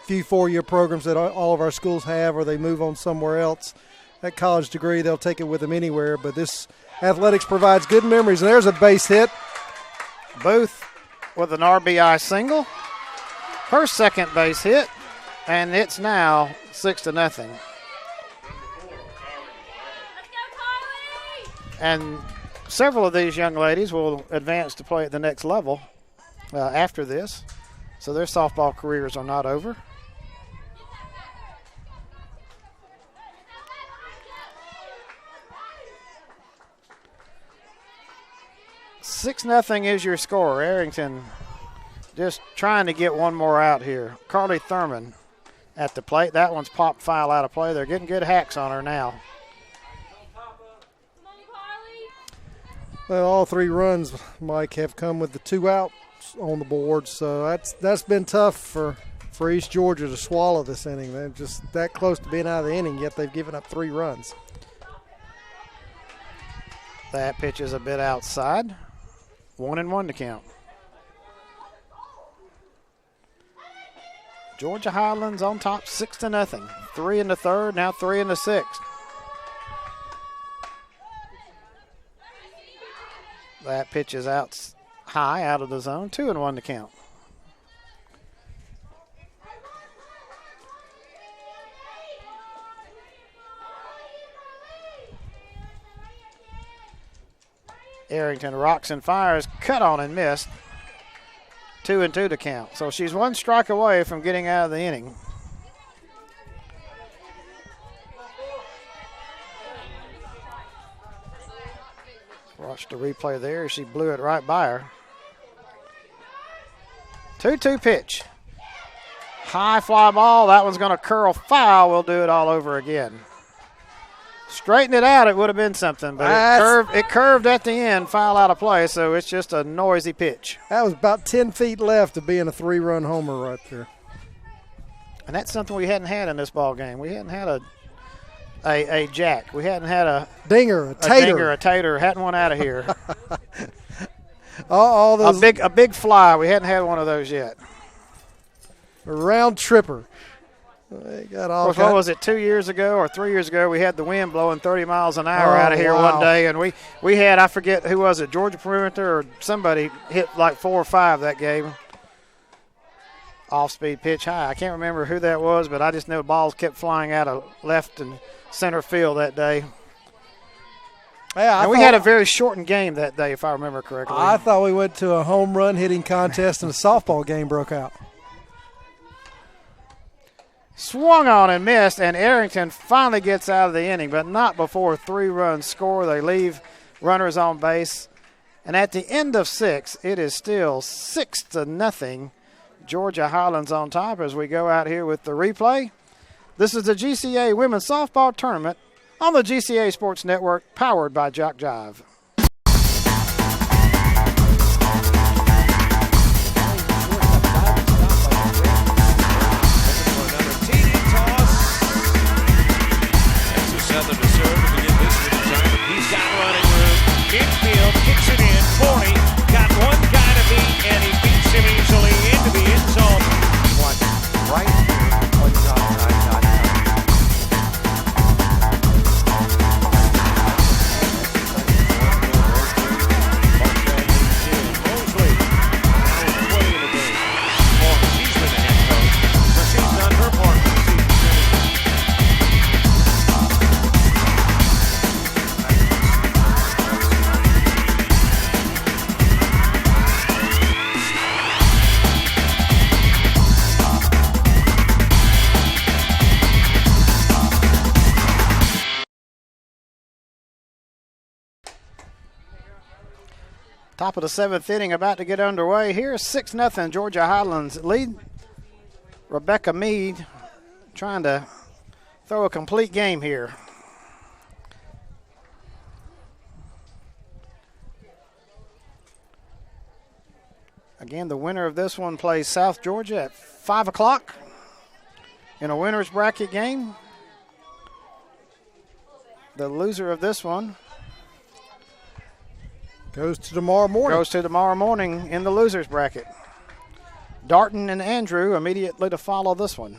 Speaker 4: few 4-year programs that all of our schools have, or they move on somewhere else. That college degree, they'll take it with them anywhere. But this athletics provides good memories. And there's a base hit.
Speaker 1: Booth with an RBI single. Her second base hit, and it's now 6-0. And several of these young ladies will advance to play at the next level after this. So their softball careers are not over. 6-0 is your score. Arrington just trying to get one more out here. Carly Thurman at the plate. That one's popped foul out of play. They're getting good hacks on her now.
Speaker 4: Well, all 3 runs, Mike, have come with the 2 outs on the board. So that's been tough for East Georgia to swallow this inning. They're just that close to being out of the inning, yet they've given up 3 runs.
Speaker 1: That pitch is a bit outside. 1-1 to count. Georgia Highlands on top 6-0. 3 in the third, now 3 in the sixth. That pitch is out high, out of the zone. 2-1 to count. Arrington rocks and fires, cut on and missed. 2-2 to count. So she's 1 strike away from getting out of the inning. Watch the replay there. She blew it right by her. 2-2 pitch. High fly ball. That one's going to curl foul. We'll do it all over again. Straighten it out, it would have been something, but it curved at the end, foul out of play, so it's just a noisy pitch.
Speaker 4: That was about 10 feet left of being a 3-run homer right there.
Speaker 1: And that's something we hadn't had in this ball game. We hadn't had a jack. We hadn't had a
Speaker 4: dinger, a tater.
Speaker 1: A tater. Hadn't one out of here.
Speaker 4: all those
Speaker 1: a big fly. We hadn't had one of those yet.
Speaker 4: A round tripper. They got all.
Speaker 1: Of course, what was it, 2 years ago or 3 years ago? We had the wind blowing 30 miles an hour out of here one day, and we had, I forget who was it, Georgia Perimeter or somebody hit like 4 or 5 that game. Off-speed pitch high. I can't remember who that was, but I just know balls kept flying out of left and center field that day.
Speaker 4: Yeah,
Speaker 1: and we had a very shortened game that day, if I remember correctly.
Speaker 4: I thought we went to a home run hitting contest and a softball game broke out.
Speaker 1: Swung on and missed, and Arrington finally gets out of the inning, but not before a 3-run score. They leave runners on base. And at the end of 6, it is still 6-0. Georgia Highlands on top as we go out here with the replay. This is the GCAA Women's Softball Tournament on the GCAA Sports Network, powered by Jock Jive.
Speaker 2: Southern to serve to begin this retirement. He's got running room. Infield kicks it in. 40. Got one guy to beat, and he beats him easily into the end zone.
Speaker 3: Watch right here on GCAA.com.
Speaker 2: Mosley now with 20 in the game. Well, she's been the head coach, so she's done her part for the season.
Speaker 1: Top of the 7th inning about to get underway. Here's 6-0 Georgia Highlands lead. Rebecca Mead trying to throw a complete game here. Again, the winner of this one plays South Georgia at 5 o'clock in a winner's bracket game. The loser of this one
Speaker 4: goes to tomorrow morning
Speaker 1: in the loser's bracket. Darton and Andrew immediately to follow this one.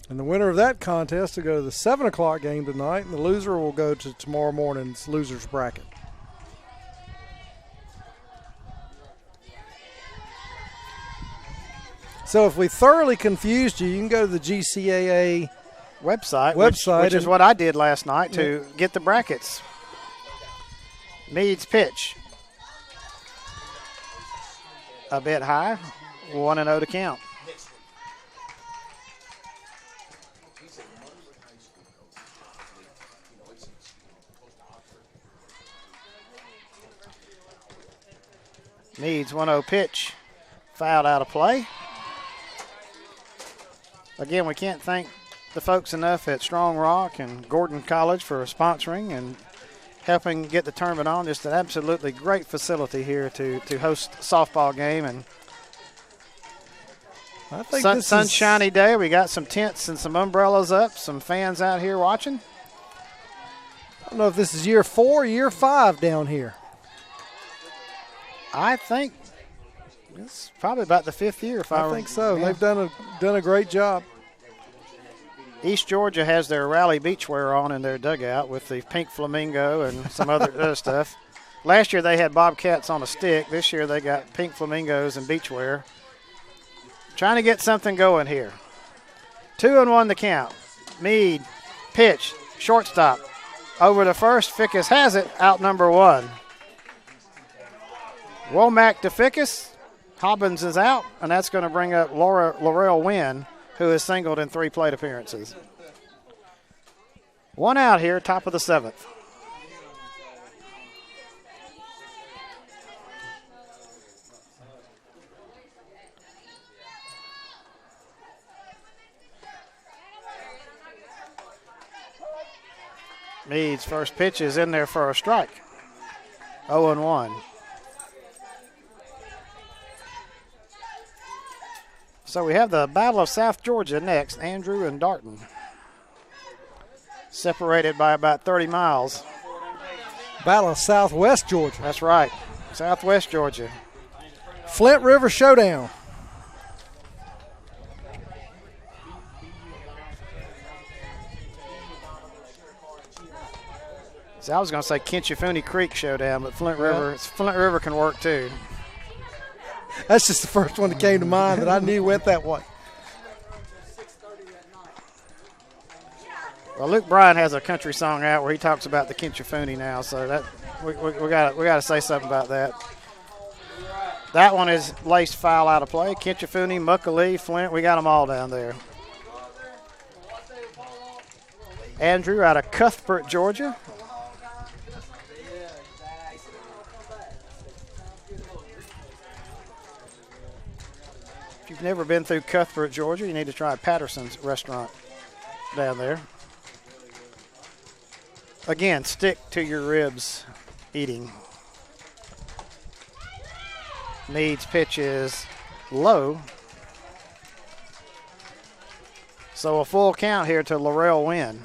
Speaker 4: And the winner of that contest will go to the 7 o'clock game tonight, and the loser will go to tomorrow morning's loser's bracket. So if we thoroughly confused you, you can go to the GCAA
Speaker 1: website which is what I did last night to get the brackets. Mead's pitch. A bit high. 1-0 to count. Mead's 1-0 pitch. Fouled out of play. Again, we can't thank the folks enough at Strong Rock and Gordon College for sponsoring and helping get the tournament on. Just an absolutely great facility here to host a softball game. And
Speaker 4: I think
Speaker 1: sunshiny day. We got some tents and some umbrellas up, some fans out here watching.
Speaker 4: I don't know if this is year 4 or year 5 down here.
Speaker 1: I think it's probably about the 5th year.
Speaker 4: I think so. Yeah. They've done a great job.
Speaker 1: East Georgia has their Rally beachwear on in their dugout with the pink flamingo and some other stuff. Last year they had Bobcats on a stick. This year they got pink flamingos and beachwear. Trying to get something going here. 2-1 the count. Mead, pitch, shortstop. Over to first, Fickus has it, out number 1. Womack to Fickus. Hobbins is out, and that's going to bring up Laurel Wynn, who has singled in 3 plate appearances. 1 out here, top of the 7th. Meade's first pitch is in there for a strike. 0-1. So we have the Battle of South Georgia next, Andrew and Darton. Separated by about 30 miles.
Speaker 4: Battle of Southwest Georgia.
Speaker 1: That's right, Southwest Georgia.
Speaker 4: Flint River Showdown.
Speaker 1: See, I was going to say Kinchifuni Creek Showdown, but Flint River can work too.
Speaker 4: That's just the first one that came to mind that I knew went that way.
Speaker 1: Well, Luke Bryan has a country song out where he talks about the Kinchifuni now, so that we got to say something about that. That one is laced foul out of play. Kinchifuni, Muckalee, Flint, we got them all down there. Andrew out of Cuthbert, Georgia. If you've never been through Cuthbert, Georgia, you need to try Patterson's restaurant down there. Again, stick to your ribs eating. Meade's pitch is low. So a full count here to Laurel Wynn.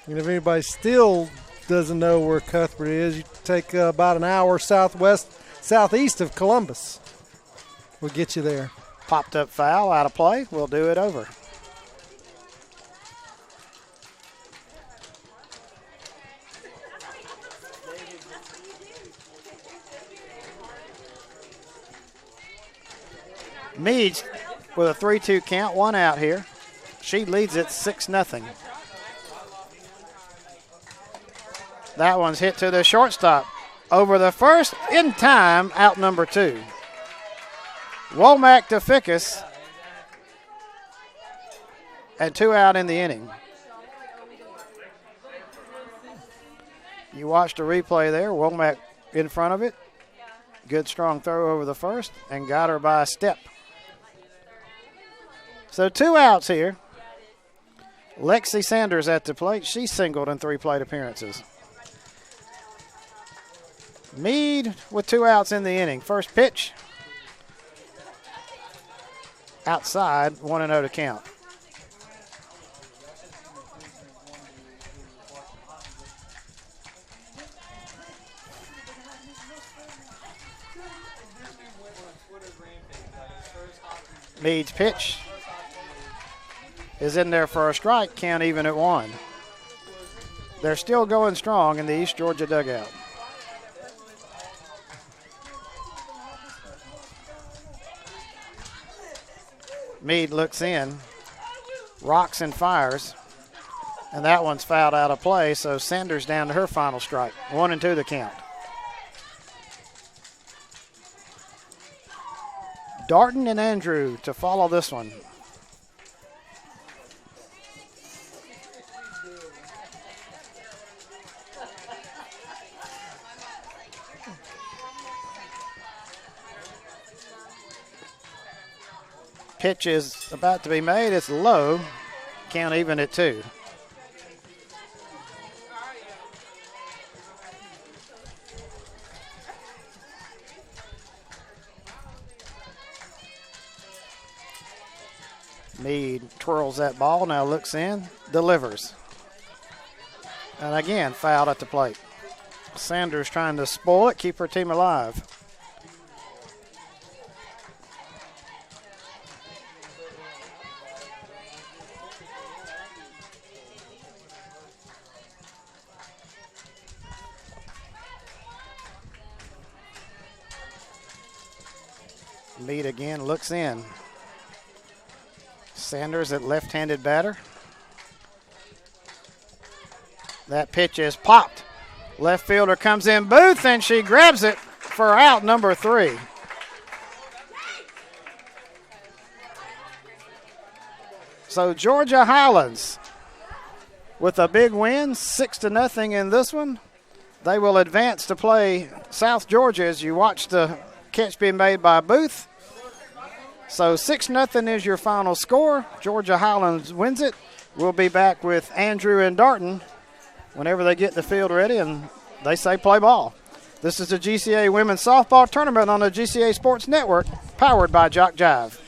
Speaker 4: And if anybody still doesn't know where Cuthbert is, you take about an hour southeast of Columbus. We'll get you there.
Speaker 1: Popped up foul, out of play. We'll do it over. Meade with a 3-2 count, one out here. She leads it 6-0. That one's hit to the shortstop. Over the first, in time, out number 2. Womack to Fickus. And 2 out in the inning. You watched a replay there. Womack in front of it. Good strong throw over the first and got her by a step. So 2 outs here. Lexi Sanders at the plate. She singled in 3 plate appearances. Meade with 2 outs in the inning. First pitch. Outside, 1-0 to count. Meade's pitch is in there for a strike, count even at 1. They're still going strong in the East Georgia dugout. Meade looks in, rocks and fires, and that one's fouled out of play, so Sanders down to her final strike. 1-2 the count. Darton and Andrew to follow this one. Pitch is about to be made. It's low. Count even at 2. Meade twirls that ball, now looks in, delivers. And again, fouled at the plate. Sanders trying to spoil it, keep her team alive. Meade again looks in. Sanders at left-handed batter. That pitch is popped. Left fielder comes in Booth, and she grabs it for out number 3. So Georgia Highlands with a big win, 6-0 in this one. They will advance to play South Georgia as you watch the catch being made by Booth. So 6-0 is your final score. Georgia Highlands wins it. We'll be back with Andrew and Darton whenever they get the field ready and they say play ball. This is the GCAA Women's Softball Tournament on the GCAA Sports Network, powered by Jock Jive.